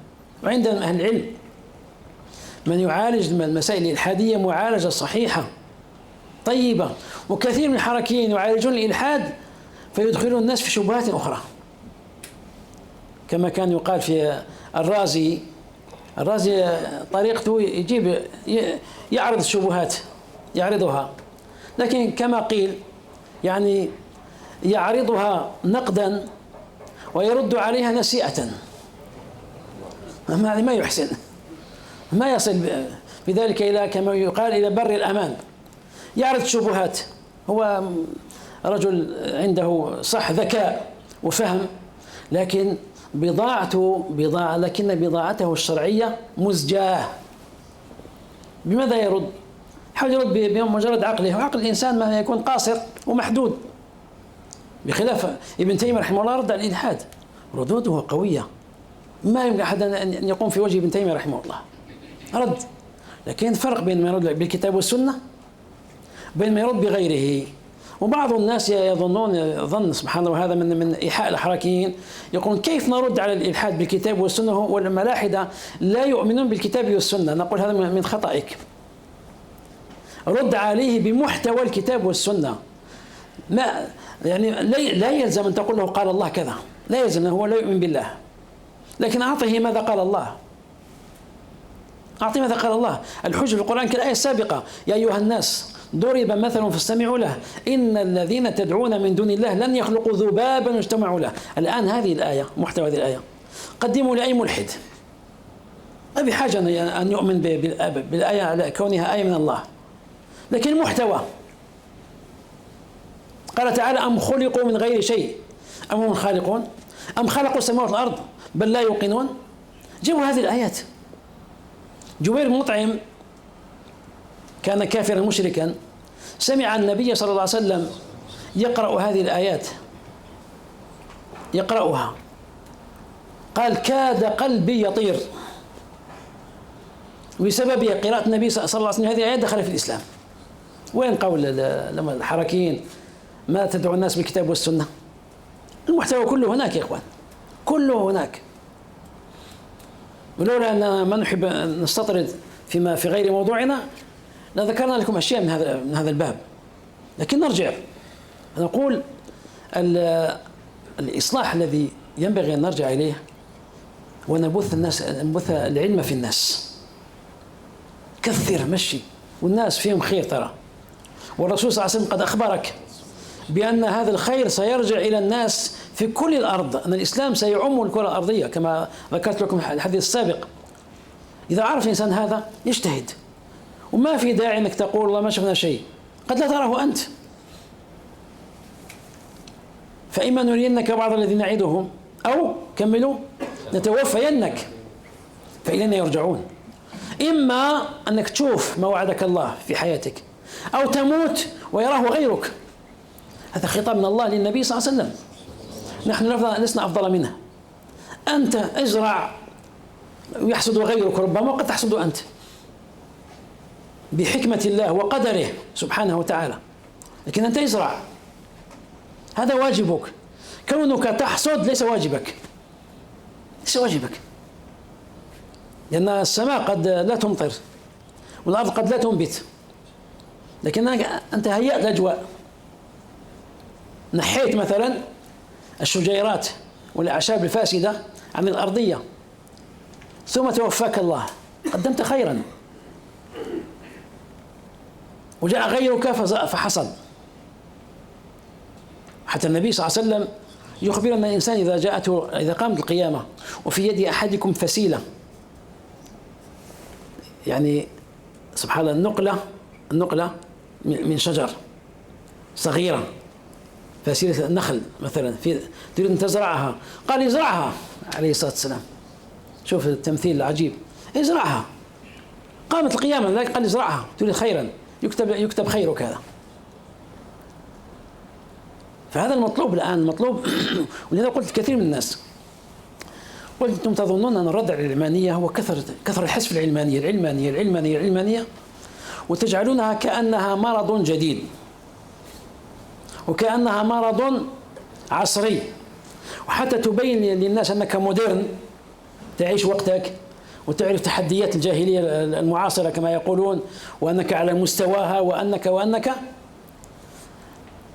وعندنا أهل العلم من يعالج المسائل الإلحادية معالجة صحيحة طيبة، وكثير من الحركيين يعالجون الإلحاد فيدخلون الناس في شبهات أخرى، كما كان يقال في الرازي طريقته يجيب يعرض الشبهات يعرضها، لكن كما قيل يعني يعرضها نقدا ويرد عليها نسيئة. هذا ما يحسن، ما يصل بذلك إلى كما يقال إلى بر الأمان. يعرض شبهات، هو رجل عنده صح ذكاء وفهم، لكن بضاعته الشرعية مزجاة. بماذا يرد؟ حاول يرد بمجرد عقله، وعقل الإنسان ما يكون قاصر ومحدود، بخلاف ابن تيمية رحمه الله رد على الإلحاد ردوده قوية، ما يمكن أحد أن يقوم في وجه ابن تيمية رحمه الله رد. لكن فرق بين ما يرد بالكتاب والسنة وبين ما يرد بغيره. وبعض الناس يظنون ظن سبحان الله، هذا من إيحاء الحركيين، يقولون كيف نرد على الإلحاد بالكتاب والسنة والملاحدة لا يؤمنون بالكتاب والسنة؟ نقول هذا من خطئك. رد عليه بمحتوى الكتاب والسنة. ما يعني لا يلزم أن تقول له قال الله كذا، لا يلزم، هو لا يؤمن بالله، لكن أعطه ماذا قال الله. أعطي ماذا قال الله. الحجة في القرآن كالآية السابقة: يا أيها الناس ضرب مثل فاستمعوا له إن الذين تدعون من دون الله لن يخلقوا ذبابا واجتمعوا له. الآن هذه الآية، محتوى هذه الآية قدموا لأي ملحد، ما بحاجة أن يؤمن بالآية على كونها آية من الله، لكن المحتوى. قال تعالى: أم خلقوا من غير شيء أم هم خالقون أم خلقوا السماوات والأرض بل لا يوقنون. جيبوا هذه الآيات. جبير بن مطعم كان كافرا مشركا، سمع النبي صلى الله عليه وسلم يقرأ هذه الآيات، يقرأها، قال: كاد قلبي يطير. وبسبب قراءة النبي صلى الله عليه وسلم هذه الآيات دخل في الإسلام. وين قول الحركيين ما تدعو الناس بالكتاب والسنة؟ المحتوى كله هناك يا إخوان، كله هناك. ولولا أن ما نحب نستطرد فيما في غير موضوعنا لذكرنا لكم أشياء من هذا الباب. لكن نرجع نقول الإصلاح الذي ينبغي أن نرجع إليه ونبث العلم في الناس. كثر مشي والناس فيهم خير ترى، والرسول صلى الله عليه وسلم قد أخبرك بأن هذا الخير سيرجع إلى الناس في كل الأرض، أن الإسلام سيعم الكرة الأرضية كما ذكرت لكم الحديث السابق. إذا عرف الإنسان هذا يجتهد، وما في داعي أنك تقول والله ما شفنا شيء، قد لا تراه أنت. فإما نرينك بعض الذين نعدهم أو كملوا نتوفينك فإلينا يرجعون. إما أنك تشوف ما وعدك الله في حياتك أو تموت ويراه غيرك. هذا خطاب من الله للنبي صلى الله عليه وسلم. نحن لسنا أفضل منه. أنت ازرع ويحصد غيرك، ربما وقد تحصد أنت بحكمة الله وقدره سبحانه وتعالى، لكن أنت ازرع، هذا واجبك. كونك تحصد ليس واجبك، ليس واجبك، لأن السماء قد لا تمطر والأرض قد لا تنبت، لكن أنت هيأت الأجواء، نحيت مثلا الشجيرات والأعشاب الفاسدة عن الأرضية، ثم توفاك الله، قدمت خيرا، وجاء غيرك فحصل. حتى النبي صلى الله عليه وسلم يخبر أن الإنسان إذا قامت القيامة وفي يد أحدكم فسيلة، يعني سبحان الله النقلة من شجر صغيرة، فسيلة النخل مثلا، تريد أن تزرعها، قال ازرعها عليه الصلاة والسلام. شوف التمثيل العجيب، ازرعها. قامت القيامة لذلك قال ازرعها، تريد خيرا يكتب خيرك هذا. فهذا المطلوب الآن، المطلوب. ولهذا قلت كثير من الناس، قلت أنتم تظنون أن الرد على العلمانية هو كثر الحس في العلمانية، وتجعلونها كأنها مرض جديد وكأنها مرض عصري، وحتى تبين للناس أنك مودرن، تعيش وقتك وتعرف تحديات الجاهلية المعاصرة كما يقولون، وأنك على مستواها، وأنك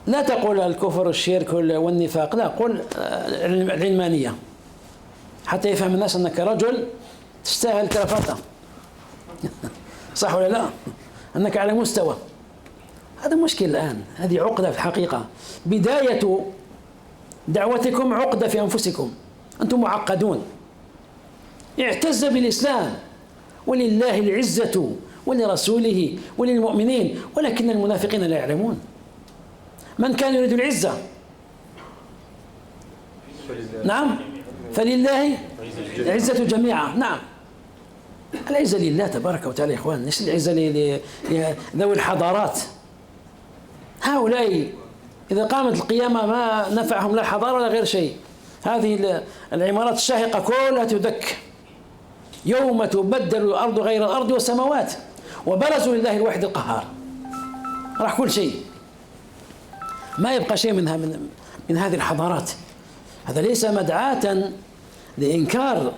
لا تقول الكفر والشرك والنفاق، لا، قل العلمانية، حتى يفهم الناس أنك رجل تستاهل كرافته. صح ولا لا؟ أنك على مستوى. هذا مشكل الآن، هذه عقدة في الحقيقة. بداية دعوتكم عقدة في أنفسكم، أنتم معقدون. اعتز بالإسلام، ولله العزة ولرسوله وللمؤمنين، ولكن المنافقين لا يعلمون. من كان يريد العزة، نعم، فلله العزة جميعا، نعم، العزة لله تبارك وتعالى يا إخوان، ليس العزة لذوي الحضارات. هؤلاء إذا قامت القيامة ما نفعهم لا حضارة ولا غير شيء. هذه العمارات الشاهقة كلها تدك يوم تبدل الأرض غير الأرض والسماوات، وبرزوا لله الواحد القهار، راح كل شيء. ما يبقى شيء من هذه الحضارات. هذا ليس مدعاة لإنكار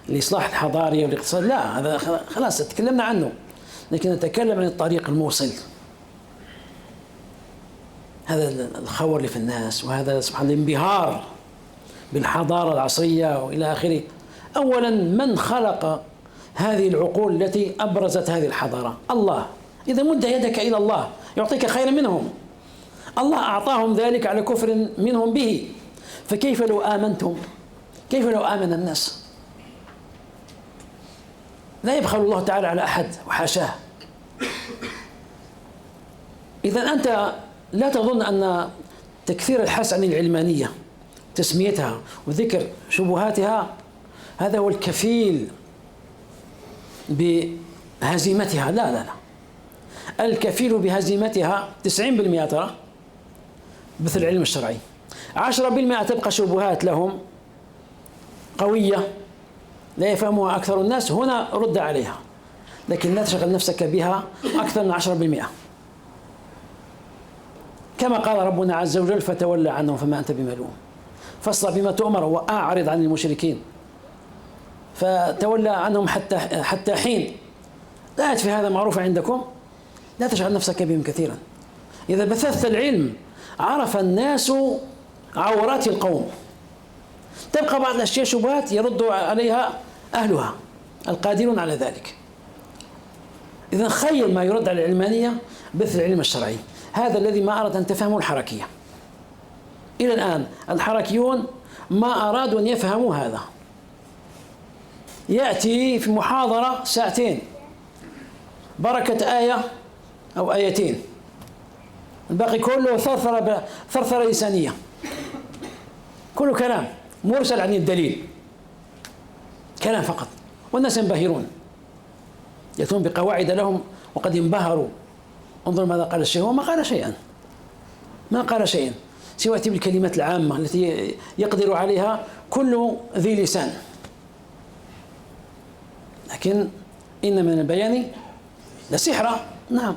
الإصلاح الحضاري والاقتصادي، لا، هذا خلاص تكلمنا عنه، لكن نتكلم عن الطريق الموصل. هذا الخور اللي في الناس، وهذا سبحان الله الانبهار بالحضارة العصرية وإلى آخره. أولا، من خلق هذه العقول التي أبرزت هذه الحضارة؟ الله. إذا مد يدك إلى الله يعطيك خيرا منهم. الله أعطاهم ذلك على كفر منهم به، فكيف لو آمنتم؟ كيف لو آمن الناس؟ لا يبخل الله تعالى على أحد وحاشاه. إذا أنت لا تظن أن تكثير الحث عن العلمانية، تسميتها وذكر شبهاتها، هذا هو الكفيل بهزيمتها. لا لا لا، الكفيل بهزيمتها 90% ترى مثل العلم الشرعي، 10% تبقى شبهات لهم قوية لا يفهمها أكثر الناس، هنا رد عليها، لكن لا تشغل نفسك بها أكثر من 10%. كما قال ربنا عز وجل: فتولى عنهم فما أنت بملوم، فاصدع بما تؤمر وأعرض عن المشركين. فتولى عنهم حتى حين. الآية في هذا معروفة عندكم، لا تشغل نفسك بهم كثيرا. إذا بثثت العلم عرف الناس عورات القوم. تبقى بعض الأشياء شبهات يرد عليها أهلها القادرون على ذلك. إذا خير ما يرد على العلمانية مثل العلم الشرعي. هذا الذي ما أراد أن تفهموا الحركية. إلى الآن الحركيون ما أرادوا أن يفهموا هذا. يأتي في محاضرة ساعتين، بركة آية أو آيتين، الباقي كله ثرثرة لسانية، كله كلام مرسل عن الدليل، كلام فقط، والناس ينبهرون، يأتون بقواعد لهم وقد انبهروا. انظر ماذا قال الشيخ، هو ما قال شيئا، ما قال شيئا سوى يأتي بالكلمات العامة التي يقدر عليها كل ذي لسان. لكن إن من البيان لسحرا. نعم،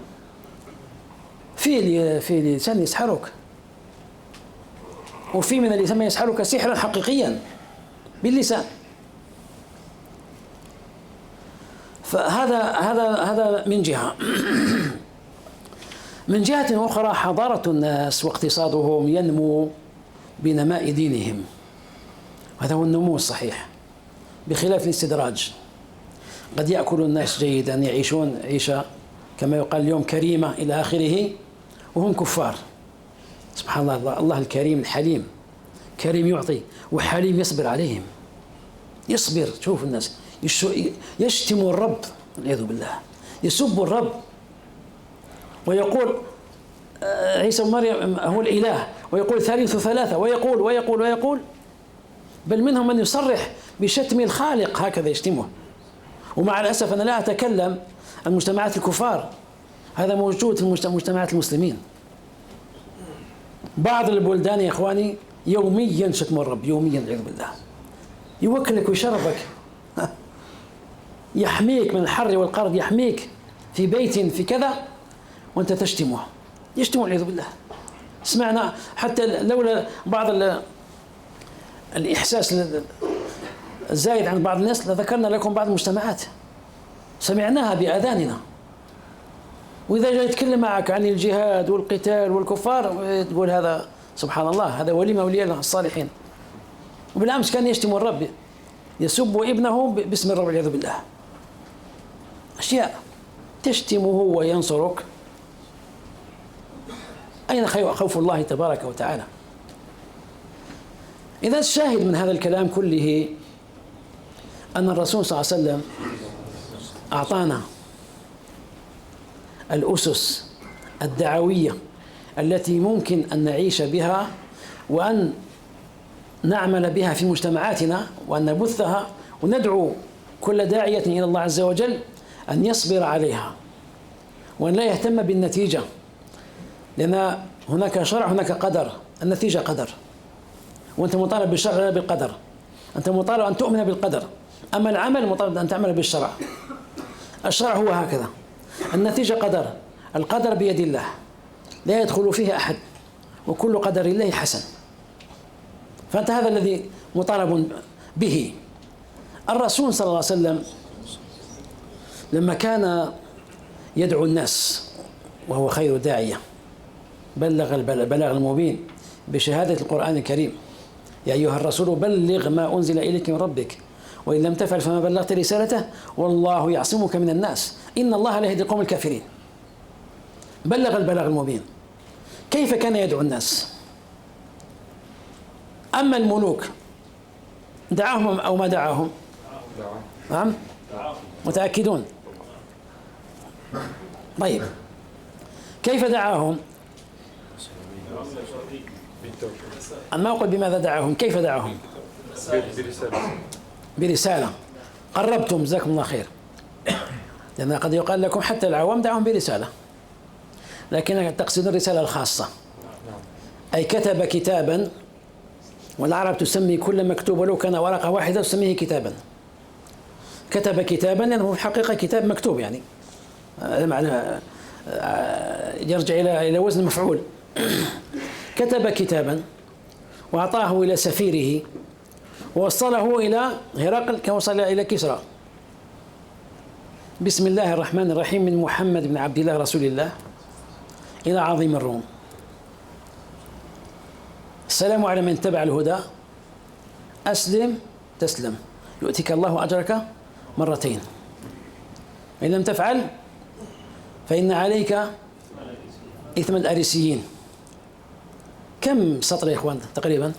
في لسان يسحرك، وفي من اللسان ما يسحرك سحرا حقيقيا باللسان. فهذا من جهة. من جهة أخرى، حضارة الناس واقتصادهم ينمو بنماء دينهم، وهذا هو النمو الصحيح، بخلاف الاستدراج. قد يأكل الناس جيدا، يعيشون عيشة كما يقال اليوم كريمة إلى آخره، وهم كفار. سبحان الله، الله الكريم الحليم، كريم يعطي وحليم يصبر عليهم. يصبر. شوف الناس يشتم الرب والعياذ بالله، يسب الرب ويقول عيسى بن مريم هو الإله، ويقول ثالث ثلاثة، ويقول ويقول ويقول، بل منهم من يصرح بشتم الخالق، هكذا يشتمه. ومع الأسف أنا لا أتكلم عن مجتمعات الكفار، هذا موجود في مجتمعات المسلمين. بعض البلدان يا إخواني يوميا شتم الرب، يوميا والعياذ بالله، يوكلك ويشربك، يحميك من الحر والقرد، يحميك في بيت في كذا وأنت تشتمه، يشتمه والعياذ بالله. سمعنا حتى لولا بعض الإحساس الزايد عن بعض الناس لذكرنا لكم بعض المجتمعات سمعناها بآذاننا. وإذا جاء يتكلم معك عن الجهاد والقتال والكفار تقول هذا سبحان الله، هذا ولي من أولياء الصالحين. وبالأمس كان يشتم الرب، يسب ابنه باسم الرب والعياذ بالله. أشياء تشتمه وينصرك. أين خوف الله تبارك وتعالى؟ إذا الشاهد من هذا الكلام كله أن الرسول صلى الله عليه وسلم أعطانا الأسس الدعوية التي ممكن أن نعيش بها وأن نعمل بها في مجتمعاتنا، وأن نبثها وندعو كل داعية إلى الله عز وجل أن يصبر عليها وأن لا يهتم بالنتيجة، لأن هناك شرع هناك قدر، النتيجة قدر، وأنت مطالب بالشرع لا بالقدر. أنت مطالب أن تؤمن بالقدر، أما العمل مطالب أن تعمل بالشرع. الشرع هو هكذا، النتيجة قدر، القدر بيد الله لا يدخل فيه أحد وكل قدر الله حسن. فأنت هذا الذي مطالب به. الرسول صلى الله عليه وسلم لما كان يدعو الناس وهو خير داعية بلغ البلاغ المبين بشهادة القرآن الكريم: يا أيها الرسول بلغ ما أنزل إليك من ربك وإن لم تفعل فما بلغت رسالته والله يعصمك من الناس إن الله لا يهدي القوم الكافرين. بلغ البلاغ المبين. كيف كان يدعو الناس؟ أما الملوك دعاهم أو ما دعاهم؟ نعم، متأكدون؟ طيب، كيف دعاهم؟ أنا ما أقول بماذا دعاهم، كيف دعاهم؟ برسالة. قربتم، جزاكم الله خير. لأن قد يقال لكم حتى العوام دعاهم برسالة، لكن تقصد الرسالة الخاصة، أي كتب كتابا، والعرب تسمي كل مكتوب ولو كان ورقة واحدة تسميه كتابا. كتب كتابا لأنه في الحقيقة كتاب مكتوب، يعني يرجع إلى وزن مفعول. كتب كتابا وأعطاه إلى سفيره ووصله إلى هرقل كما وصل إلى كسرى: بسم الله الرحمن الرحيم من محمد بن عبد الله رسول الله إلى عظيم الروم، السلام على من اتبع الهدى، أسلم تسلم يؤتك الله أجرك مرتين، وإن لم تفعل فإن عليك إثم الأريسيين. كم سطر يا إخوان تقريبا؟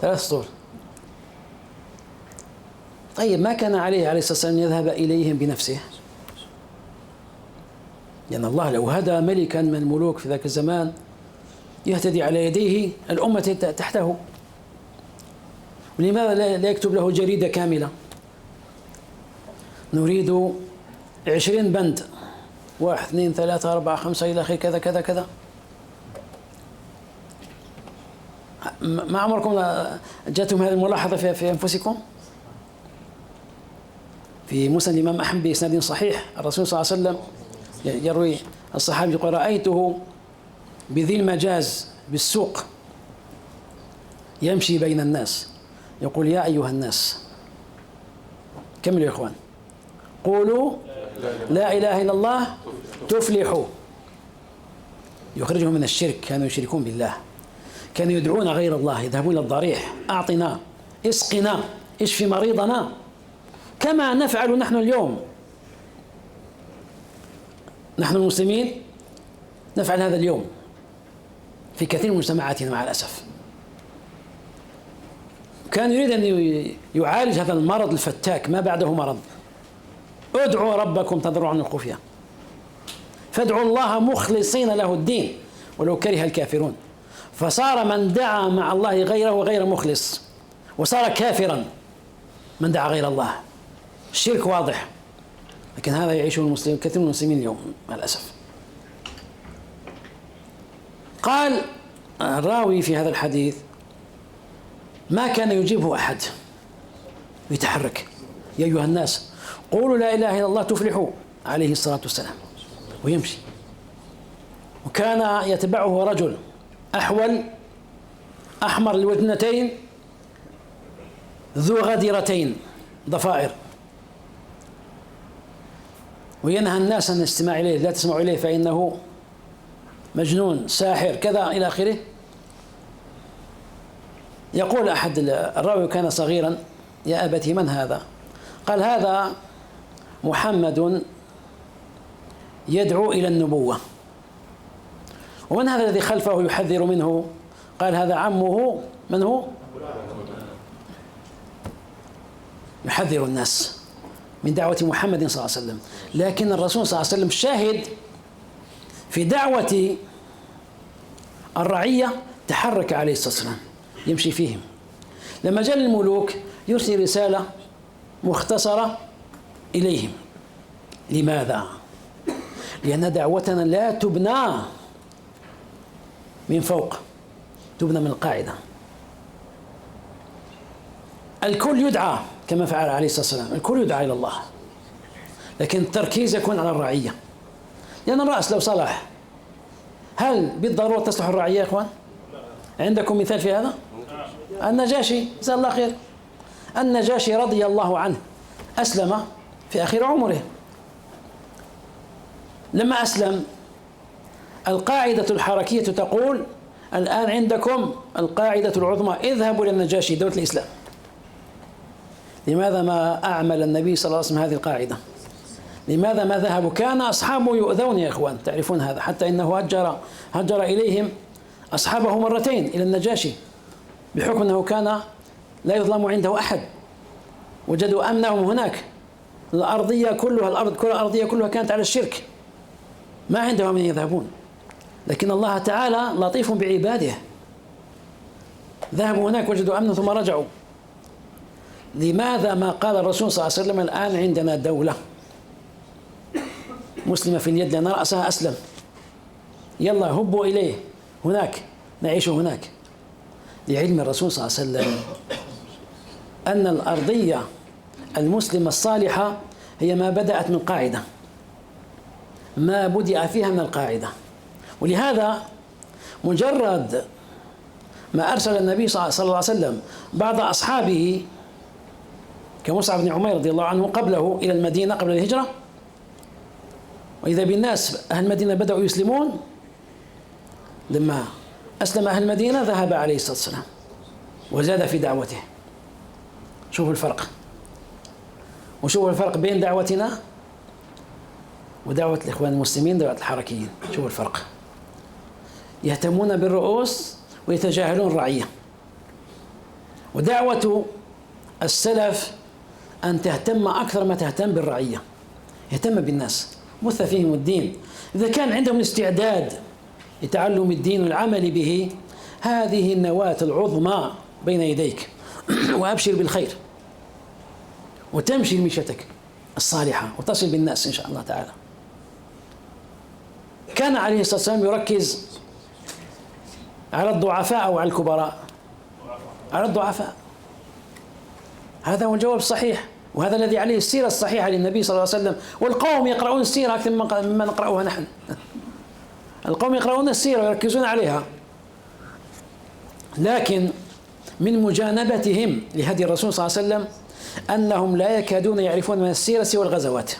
3 سطور. طيب، ما كان عليه الصلاة والسلام يذهب إليهم بنفسه؟ لأن الله لو هدى ملكا من الملوك في ذاك الزمان يهتدي على يديه الأمة تحته، ولماذا لا يكتب له جريدة كاملة؟ نريد 20 بند، 1 2 3 4 5 إلى آخره، كذا كذا كذا. ما عمركم جاتهم هذه الملاحظة في أنفسكم؟ في مسند الإمام أحمد بإسناد صحيح الرسول صلى الله عليه وسلم يروي الصحابي يقول: رأيته بذي المجاز بالسوق يمشي بين الناس يقول: يا أيها الناس، كملوا يا إخوان، قولوا لا إله إلا الله تفلحوا. يخرجهم من الشرك، كانوا يشركون بالله، كانوا يدعون غير الله، يذهبون إلى الضريح: أعطنا، اسقنا، اشفي مريضنا، كما نفعل نحن اليوم. نحن المسلمين نفعل هذا اليوم في كثير من مجتمعاتنا مع الأسف. كان يريد أن يعالج هذا المرض الفتاك، ما بعده مرض: ادعوا ربكم تضرعا وخفيا، فادعوا الله مخلصين له الدين ولو كره الكافرون. فصار من دعا مع الله غيره غير مخلص، وصار كافرا من دعا غير الله. الشرك واضح، لكن هذا يعيشه المسلمين، كثير من المسلمين اليوم مع الأسف. قال الراوي في هذا الحديث: ما كان يجيبه أحد، يتحرك: يا أيها الناس قولوا لا إله إلا الله تفلحوا، عليه الصلاة والسلام، ويمشي. وكان يتبعه رجل أحول أحمر الوجنتين ذو غديرتين ضفائر، وينهى الناس عن الاستماع إليه: لا تسمعوا إليه فإنه مجنون ساحر كذا إلى آخره. يقول أحد الراوي كان صغيرا: يا أبتي من هذا؟ قال: هذا محمد يدعو إلى النبوة. ومن هذا الذي خلفه يحذر منه؟ قال: هذا عمه. من هو؟ يحذر الناس من دعوة محمد صلى الله عليه وسلم. لكن الرسول صلى الله عليه وسلم شاهد في دعوة الرعية، تحرك عليه الصلاة والسلام يمشي فيهم. لما جاء الملوك يرسل رسالة مختصرة إليهم. لماذا؟ لأن دعوتنا لا تبنى من فوق، تبنى من القاعدة. الكل يدعى كما فعل عليه الصلاة والسلام، الكل يدعى إلى الله، لكن التركيز يكون على الرعية. لأن الرأس لو صلح هل بالضرورة تصلح الرعية يا إخوان؟ عندكم مثال في هذا؟ النجاشي جزاه الله خير. النجاشي رضي الله عنه أسلم في آخر عمره. لما أسلم القاعدة الحركية تقول الآن عندكم القاعدة العظمى، اذهبوا للنجاشي دولة الإسلام. لماذا ما أعمل النبي صلى الله عليه وسلم هذه القاعدة؟ لماذا ما ذهبوا؟ كان أصحابه يؤذون يا إخوان، تعرفون هذا، حتى إنه هجر إليهم أصحابه مرتين إلى النجاشي، بحكم أنه كان لا يظلم عنده أحد، وجدوا أمنهم هناك. الأرضية كلها، كل الأرضية كلها كانت على الشرك، ما عندهم من يذهبون. لكن الله تعالى لطيف بعباده، ذهبوا هناك وجدوا أمنا ثم رجعوا. لماذا ما قال الرسول صلى الله عليه وسلم الآن عندنا دولة مسلمة في اليد لأن رأسها أسلم، يلا هبوا إليه هناك نعيش هناك؟ لعلم الرسول صلى الله عليه وسلم أن الأرضية المسلمة الصالحة هي ما بدأت من قاعدة، ما بدأ فيها من القاعدة. ولهذا مجرد ما أرسل النبي صلى الله عليه وسلم بعض أصحابه كمصعب بن عمير رضي الله عنه قبله إلى المدينة قبل الهجرة، وإذا بالناس أهل المدينة بدأوا يسلمون، لما أسلم أهل المدينة ذهب عليه الصلاة والسلام وزاد في دعوته. شوفوا الفرق، وشوفوا الفرق بين دعوتنا ودعوة الإخوان المسلمين، دعوة الحركيين. شوفوا الفرق، يهتمون بالرؤوس ويتجاهلون الرعية. ودعوة السلف أن تهتم أكثر ما تهتم بالرعية، يهتم بالناس، بث فيهم الدين. إذا كان عندهم استعداد لتعلم الدين والعمل به، هذه النواة العظمى بين يديك وأبشر بالخير، وتمشي مشيتك الصالحة وتصل بالناس إن شاء الله تعالى. كان عليه الصلاة والسلام يركز على الضعفاء أو على الكبراء؟ على الضعفاء. هذا هو الجواب الصحيح، وهذا الذي عليه السيرة الصحيحة للنبي صلى الله عليه وسلم. والقوم يقرؤون السيرة أكثر مما نقرأها نحن. القوم يقرؤون السيرة ويركزون عليها، لكن من مجانبتهم لهدي الرسول صلى الله عليه وسلم أنهم لا يكادون يعرفون من السيرة سوى الغزوات.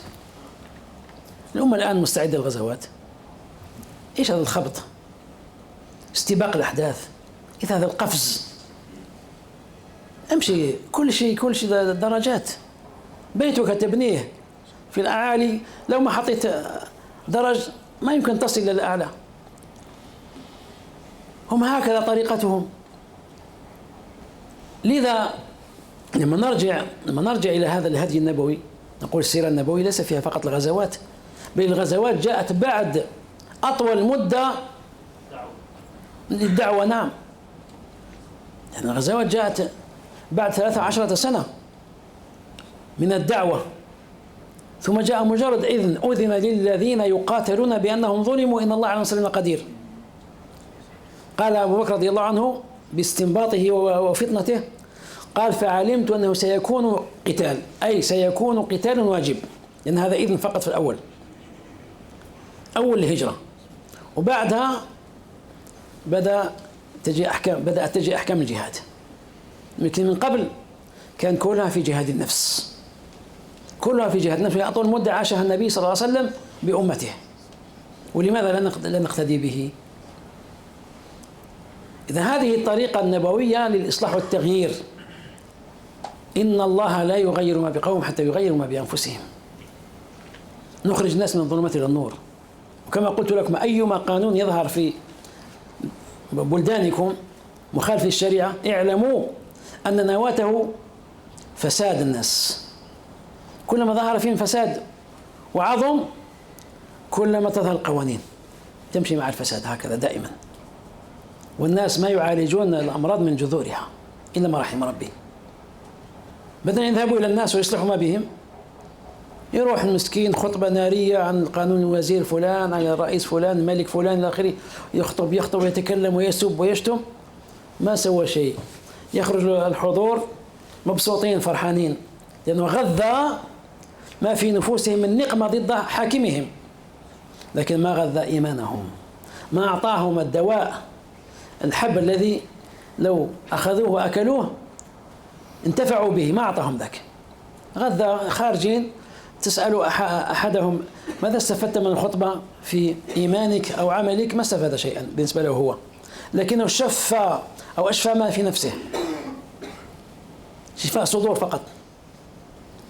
الأمة الآن مستعدة للغزوات. إيش هذا الخبط؟ استباق الأحداث، إذا هذا القفز. امشي، كل شيء درجات. بيتك تبنيه في الأعالي، لو ما حطيت درج ما يمكن تصل إلى الأعلى. هم هكذا طريقتهم. لذا لما نرجع إلى هذا الهدي النبوي، نقول السيرة النبوية ليس فيها فقط الغزوات، بل الغزوات جاءت بعد أطول مدة للدعوة. نعم، يعني الغزوات جاءت بعد 13 سنة من الدعوة، ثم جاء مجرد أذن للذين يقاتلون بأنهم ظلموا إن الله على نصرهم قدير. قال أبو بكر رضي الله عنه باستنباطه وفطنته، قال فعلمت أنه سيكون قتال، أي سيكون قتال واجب، لأن هذا إذن فقط في الأول، أول الهجرة. وبعدها بدأت تجي أحكام الجهاد. لكن من قبل كان كلها في جهاد النفس، كلها في جهاد النفس. أطول مدة عاشها النبي صلى الله عليه وسلم بأمته، ولماذا لا نقتدي به؟ إذا هذه الطريقة النبوية للإصلاح والتغيير. إن الله لا يغير ما بقوم حتى يغيروا ما بأنفسهم. نخرج الناس من الظلمات إلى النور. وكما قلت لكم، أيما قانون يظهر في بلدانكم مخالف للشريعة، اعلموا أن نواته فساد الناس. كلما ظهر فيهم فساد وعظم، كلما تظهر القوانين تمشي مع الفساد، هكذا دائما. والناس ما يعالجون الأمراض من جذورها إلا ما رحم ربي. بدل أن يذهبوا إلى الناس ويصلحوا ما بهم، يروح المسكين خطبة نارية عن قانون وزير فلان، عن الرئيس فلان، الملك فلان إلى آخره، يخطب ويتكلم ويسب ويشتم، ما سوى شيء. يخرج الحضور مبسوطين فرحانين، لأنه غذى ما في نفوسهم من نقمة ضد حاكمهم، لكن ما غذى إيمانهم، ما أعطاهم الدواء، الحب الذي لو أخذوه وأكلوه انتفعوا به، ما أعطاهم ذاك. غدا خارجين تسأل أحدهم ماذا استفدت من الخطبة في إيمانك أو عملك؟ ما استفاد شيئا بالنسبة له هو، لكنه شفى أو أشفى ما في نفسه، شفاء صدور فقط،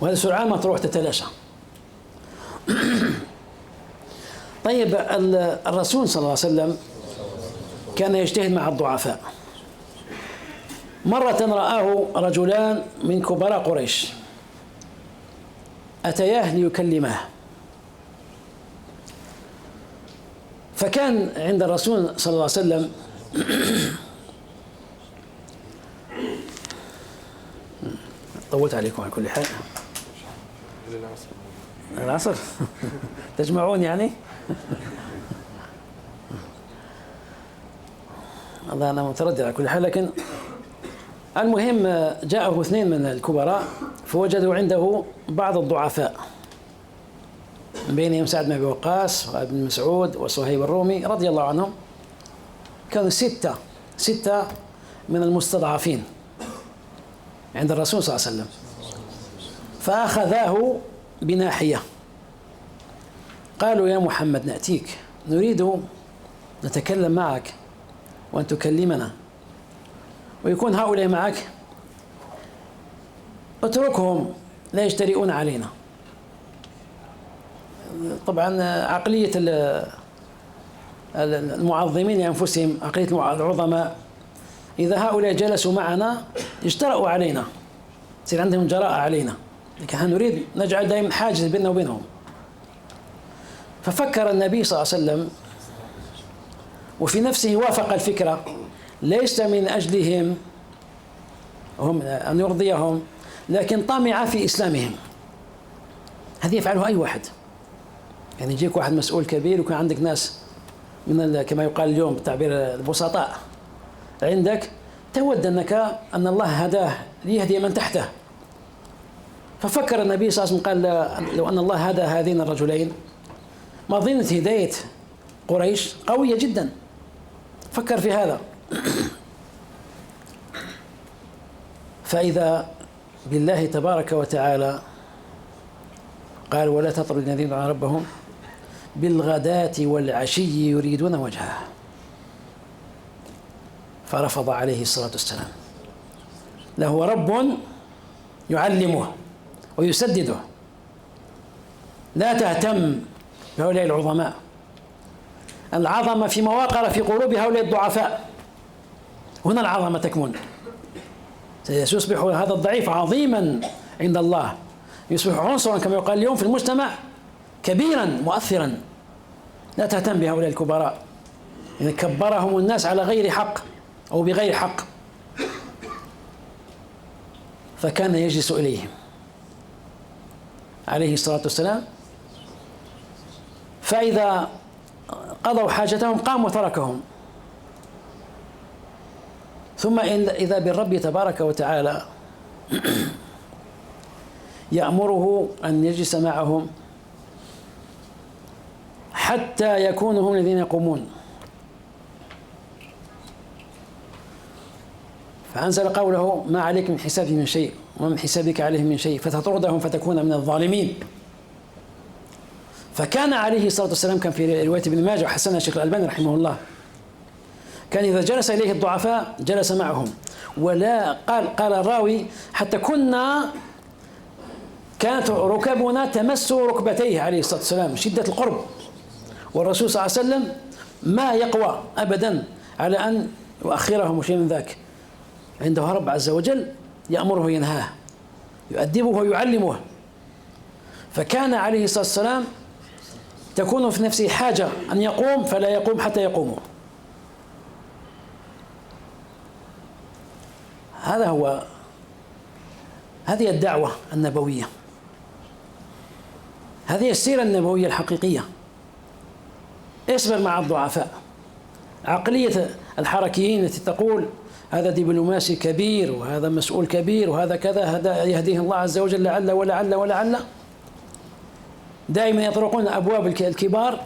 وهذا سرعان ما تروح تتلاشى. طيب الرسول صلى الله عليه وسلم كان يجتهد مع الضعفاء. مرة رآه رجلان من كبراء قريش أتياه ليكلماه، فكان عند الرسول صلى الله عليه وسلم طولت عليكم على كل حال. العصر تجمعون يعني. والله أنا متردد على كل حال، لكن المهم جاءه اثنين من الكبراء فوجدوا عنده بعض الضعفاء، من بينهم سعد بن أبي وقاص وابن مسعود وصهيب الرومي رضي الله عنهم. كانوا ستة من المستضعفين عند الرسول صلى الله عليه وسلم، فأخذاه بناحية قالوا: يا محمد نأتيك، نريد نتكلم معك وأن تكلمنا، ويكون هؤلاء معك، اتركهم لا يجترئون علينا. طبعا عقلية المعظمين لأنفسهم، عقلية العظماء، إذا هؤلاء جلسوا معنا اجترأوا علينا، يصير عندهم جراءة علينا، لكن نريد نجعل دائما حاجز بيننا وبينهم. ففكر النبي صلى الله عليه وسلم وفي نفسه وافق الفكرة، ليس من أجلهم هم أن يرضيهم، لكن طمع في إسلامهم. هذه يفعله أي واحد، يعني يجيك واحد مسؤول كبير ويكون عندك ناس من كما يقال اليوم بالتعبير البسطاء عندك، تود أن الله هداه ليهدي من تحته. ففكر النبي صلى الله عليه وسلم قال: لو أن الله هدى هذين الرجلين، مظنة هداية قريش قوية جدا. فكر في هذا، فإذا بالله تبارك وتعالى قال: ولا تطرد الذين يدعون ربهم بالغداة والعشي يريدون وجهه. فرفض عليه الصلاة والسلام. له رب يعلمه ويسدده. لا تهتم بهؤلاء العظماء، العظمة في مواقر في قلوب هؤلاء الضعفاء، هنا العظمة تكمن. سيصبح هذا الضعيف عظيما عند الله، يصبح عنصرا كما يقال اليوم في المجتمع كبيرا مؤثرا. لا تهتم بهؤلاء الكبراء، إذا كبرهم الناس على غير حق أو بغير حق. فكان يجلس إليهم عليه الصلاة والسلام، فإذا قضوا حاجتهم قام وتركهم. ثم إذا بالرب تبارك وتعالى يأمره أن يجلس معهم حتى يكونوا هم الذين يقومون. فأنزل قوله: ما عليك من حسابهم من شيء ومن حسابك عليهم من شيء فتطردهم فتكون من الظالمين. فكان عليه الصلاة والسلام، كان في رواية ابن ماجه وحسنها الشيخ الألباني رحمه الله، كان إذا جلس إليه الضعفاء جلس معهم. ولا قال الراوي: حتى كانت ركبنا تمس ركبتيه عليه الصلاة والسلام، شدة القرب. والرسول صلى الله عليه وسلم ما يقوى أبدا على أن يؤخرهم شيء من ذاك. عنده رب عز وجل يأمره وينهاه، يؤدبه ويعلمه. فكان عليه الصلاة والسلام تكون في نفسه حاجة أن يقوم فلا يقوم حتى يقوموا. هذه الدعوة النبوية، هذه السيرة النبوية الحقيقية. اصبر مع الضعفاء. عقلية الحركيين التي تقول هذا دبلوماسي كبير وهذا مسؤول كبير وهذا كذا، هذا يهديه الله عز وجل لعل ولعل ولعل، دائما يطرقون أبواب الكبار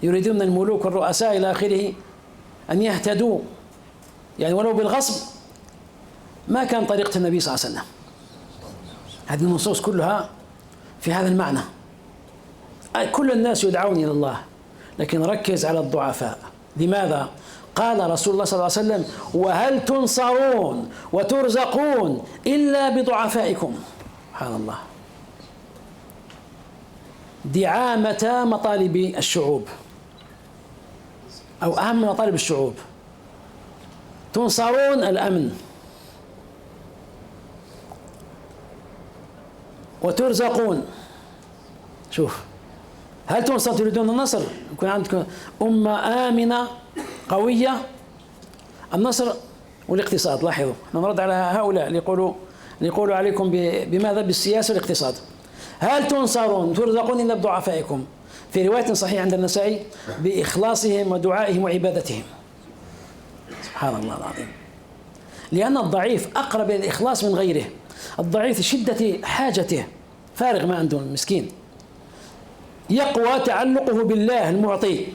يريدون من الملوك والرؤساء إلى آخره أن يهتدوا يعني ولو بالغصب، ما كان طريقة النبي صلى الله عليه وسلم. هذه النصوص كلها في هذا المعنى. كل الناس يدعون إلى الله، لكن ركز على الضعفاء. لماذا؟ قال رسول الله صلى الله عليه وسلم: وهل تنصرون وترزقون إلا بضعفائكم. سبحان الله. دعامة مطالب الشعوب أو أهم مطالب الشعوب. تنصرون الأمن، وترزقون. شوف، هل تنصر تريدون النصر؟ يكون عندكم أمة آمنة قوية. النصر والاقتصاد. لاحظوا، نرد على هؤلاء اللي يقولوا عليكم بماذا؟ بالسياسة والاقتصاد. هل تنصرون ترزقون إلا بضعفائكم؟ في رواية صحيحة عند النسائي: بإخلاصهم ودعائهم وعبادتهم. سبحان الله العظيم. لأن الضعيف أقرب إلى الإخلاص من غيره. الضعيف شدة حاجته، فارغ ما عنده المسكين، يقوى تعلقه بالله المعطي،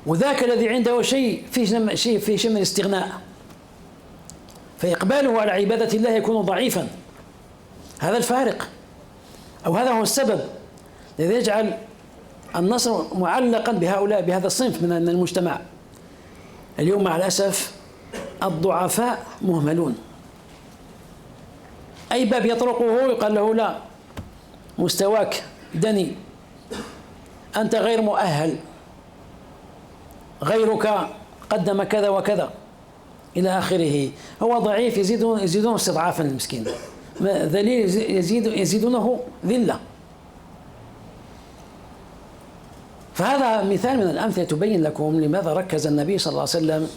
وذاك الذي عنده شيء في شيء من الاستغناء، فإقباله على عبادة الله يكون ضعيفا. هذا الفارق، أو هذا هو السبب الذي يجعل النصر معلقا بهؤلاء، بهذا الصنف من المجتمع. اليوم مع الأسف الضعفاء مهملون. أي باب يطرقه يقال له: لا، مستواك دني، أنت غير مؤهل، غيرك قدم كذا وكذا إلى آخره. هو ضعيف، يزيدون استضعافا للمسكين، ذليل يزيدونه ذلة. فهذا مثال من الأمثلة تبين لكم لماذا ركز النبي صلى الله عليه وسلم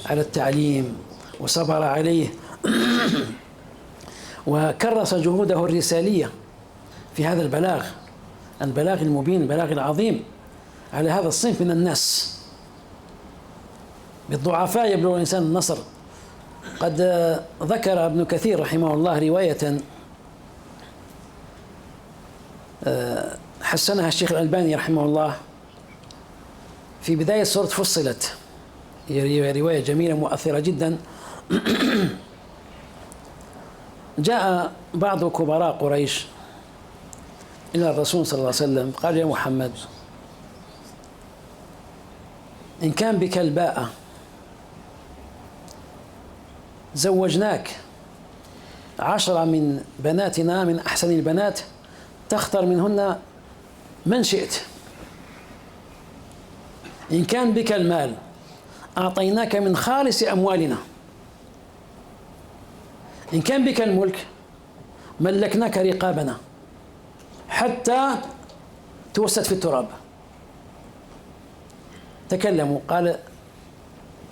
على التعليم وصبر عليه وكرس جهوده الرسالية في هذا البلاغ المبين، البلاغ العظيم على هذا الصنف من الناس. بالضعفاء يبلغ الإنسان النصر. قد ذكر ابن كثير رحمه الله رواية حسنها الشيخ الألباني رحمه الله في بداية سورة فصلت. هي رواية جميلة مؤثرة جدا. جاء بعض كبراء قريش إلى الرسول صلى الله عليه وسلم، قال: يا محمد، إن كان بك الباءة زوجناك 10 من بناتنا من أحسن البنات، تختار منهن من شئت. إن كان بك المال أعطيناك من خالص أموالنا. إن كان بك الملك ملكناك رقابنا حتى توسد في التراب. تكلموا، قال: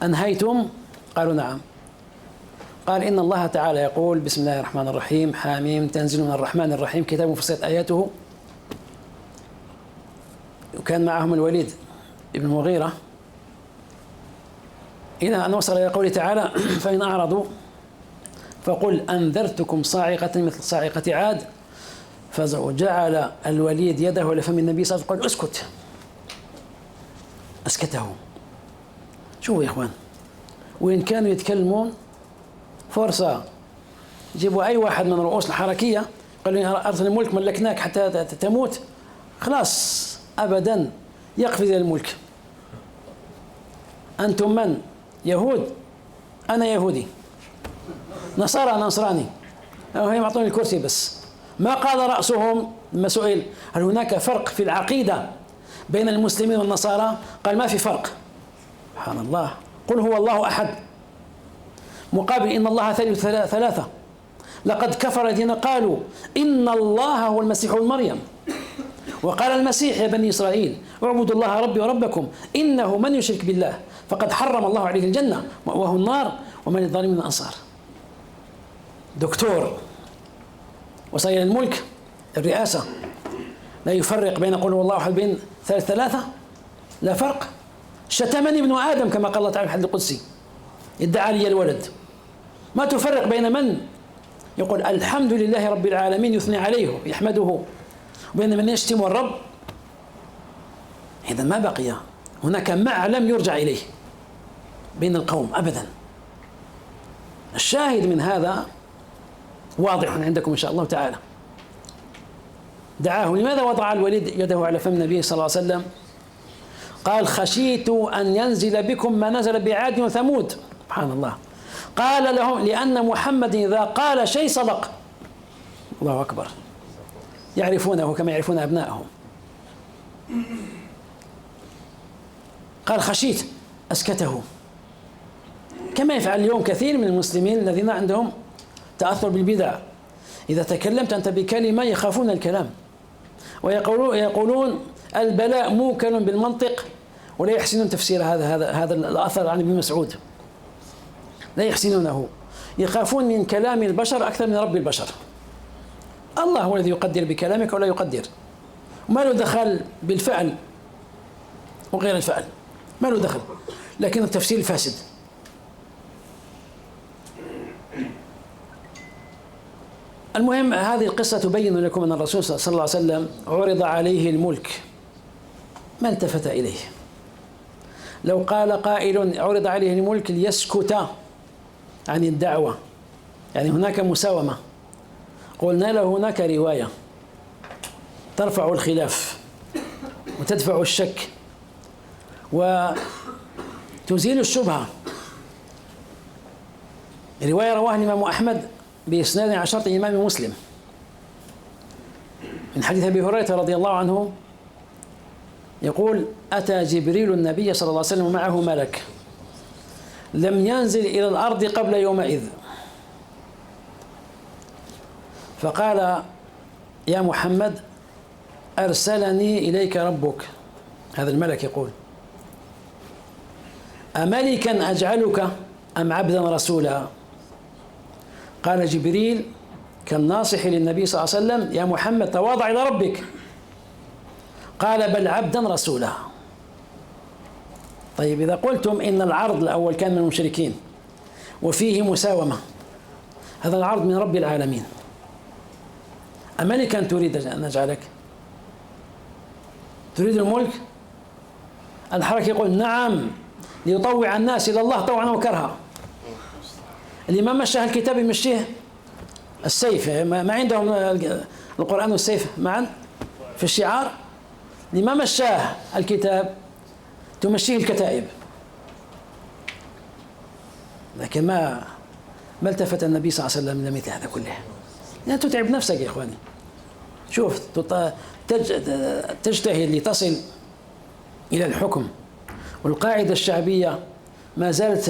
أنهيتم؟ قالوا: نعم. قال: إن الله تعالى يقول: بسم الله الرحمن الرحيم، حاميم، تنزيل من الرحمن الرحيم، كتاب فصلت آياته. وكان معهم الوليد ابن المغيرة، إلى أن وصل إلى قوله تعالى: فإن أعرضوا فقل أنذرتكم صاعقة مثل صاعقة عاد. فجعل الوليد يده إلى فم النبي صلى الله عليه وسلم، قال: اسكت. أسكته. شوفوا يا إخوان، وإن كانوا يتكلمون فرصة يجيبوا أي واحد من رؤوس الحركية، قالوا: أرث الملك ملكناك حتى تموت، خلاص أبدا يقفز إلى الملك. أنتم من؟ يهود؟ أنا يهودي. نصارى؟ أنا نصراني. هم يعطوني الكرسي بس. ما قال رأسهم لما سئل: هل هناك فرق في العقيدة بين المسلمين والنصارى؟ قال: ما في فرق. سبحان الله. قل هو الله أحد، مقابل إن الله ثالث ثلاثة. لقد كفر الذين قالوا إن الله هو المسيح ابن مريم. وقال المسيح: يا بني إسرائيل اعبدوا الله ربي وربكم إنه من يشرك بالله فقد حرم الله عليه الجنة ومأواه النار ومن للظالمين من أنصار. دكتور وصل إلى الملك، الرئاسة، لا يفرق بين قل هو الله أحد بين ثلاثة، لا فرق. شتمني ابن آدم كما قال الله تعالى في الحديث القدسي، ادعى لي الولد. ما تفرق بين من يقول الحمد لله رب العالمين يثني عليه يحمده، وبين من يشتم الرب إذا ما بقي هناك معلم يرجع إليه بين القوم أبدا. الشاهد من هذا واضح عندكم إن شاء الله تعالى. دعاه. لماذا وضع الوليد يده على فم النبي صلى الله عليه وسلم؟ قال خشيت أن ينزل بكم ما نزل بعاد وثمود. سبحان الله. قال لهم لأن محمد إذا قال شيء صدق. الله أكبر. يعرفونه كما يعرفون أبنائهم. قال خشيت، أسكته، كما يفعل اليوم كثير من المسلمين الذين عندهم تأثر بالبدع. إذا تكلمت أنت بكلمة يخافون الكلام، ويقولون البلاء موكل بالمنطق، ولا يحسنون تفسير هذا الأثر عن ابن مسعود، لا يحسنونه، يخافون من كلام البشر أكثر من رب البشر. الله هو الذي يقدر بكلامك ولا يقدر، وما له دخل بالفعل وغير الفعل، ما له دخل، لكن التفسير فاسد. المهم هذه القصة تبين لكم أن الرسول صلى الله عليه وسلم عرض عليه الملك ما التفت إليه. لو قال قائل عرض عليه الملك ليسكت عن الدعوة، يعني هناك مساومة، قلنا له هناك رواية ترفع الخلاف وتدفع الشك وتزيل الشبهة. رواية رواها الإمام أحمد بإسناد على شرط الإمام مسلم من حديث أبي هريرة رضي الله عنه يقول أتى جبريل النبي صلى الله عليه وسلم ومعه ملك لم ينزل إلى الأرض قبل يومئذ، فقال يا محمد أرسلني إليك ربك. هذا الملك يقول أملكا أجعلك أم عبدا رسولا؟ قال جبريل كالناصح للنبي صلى الله عليه وسلم يا محمد تواضع إلى ربك. قال بل عبدا رسولا. طيب إذا قلتم إن العرض الأول كان من المشركين وفيه مساومة، هذا العرض من رب العالمين، أملكا تريد أن نجعلك؟ تريد الملك؟ الحركة يقول نعم ليطوع الناس إلى الله طوعا وكرها. الإمام مشى الكتاب يمشيه السيف، ما عندهم القرآن والسيف معا في الشعار. لما مشاه الكتاب تمشيه الكتائب، لكن ما التفت النبي صلى الله عليه وسلم لمثل هذا كله. يعني تتعب نفسك يا إخواني. شوف تجتهد لتصل إلى الحكم، والقاعدة الشعبية ما زالت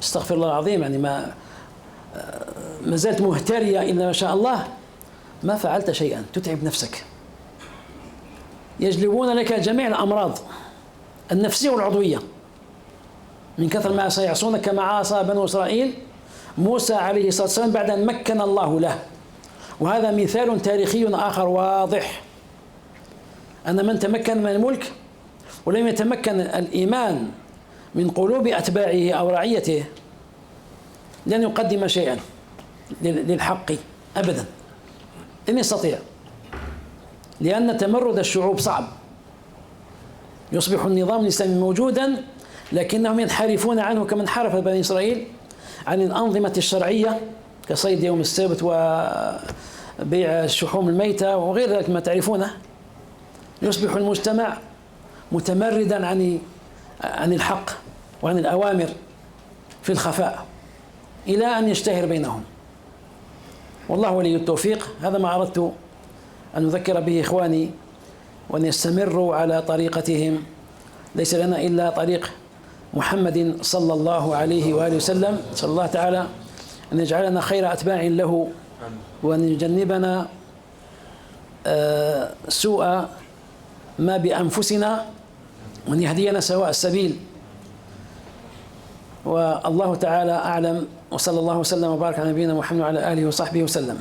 استغفر الله العظيم، يعني ما زالت مهترية إلا ما شاء الله. ما فعلت شيئا تتعب نفسك، يجلبون لك جميع الأمراض النفسية والعضوية من كثر ما سيعصونك، كما عاصى بنو إسرائيل موسى عليه الصلاة والسلام بعد أن مكن الله له. وهذا مثال تاريخي آخر واضح أن من تمكن من الملك ولم يتمكن الإيمان من قلوب أتباعه أو رعيته لن يقدم شيئا للحق أبدا، لن يستطيع، لأن تمرد الشعوب صعب. يصبح النظام الإسلامي موجودا لكنهم ينحرفون عنه كما انحرف بني إسرائيل عن الأنظمة الشرعية كصيد يوم السبت وبيع الشحوم الميتة وغير ذلك ما تعرفونه. يصبح المجتمع متمردا عن الحق وعن الأوامر في الخفاء إلى أن يشتهر بينهم. والله ولي التوفيق. هذا ما أردت أن أذكر به إخواني، وأن يستمروا على طريقتهم. ليس لنا إلا طريق محمد صلى الله عليه وآله وسلم. صلى الله تعالى أن يجعلنا خير أتباع له، وأن يجنبنا سوء ما بأنفسنا، وأن يهدينا سواء السبيل. والله تعالى أعلم، وصلى الله وسلم وبارك على نبينا محمد وعلى آله وصحبه وسلم.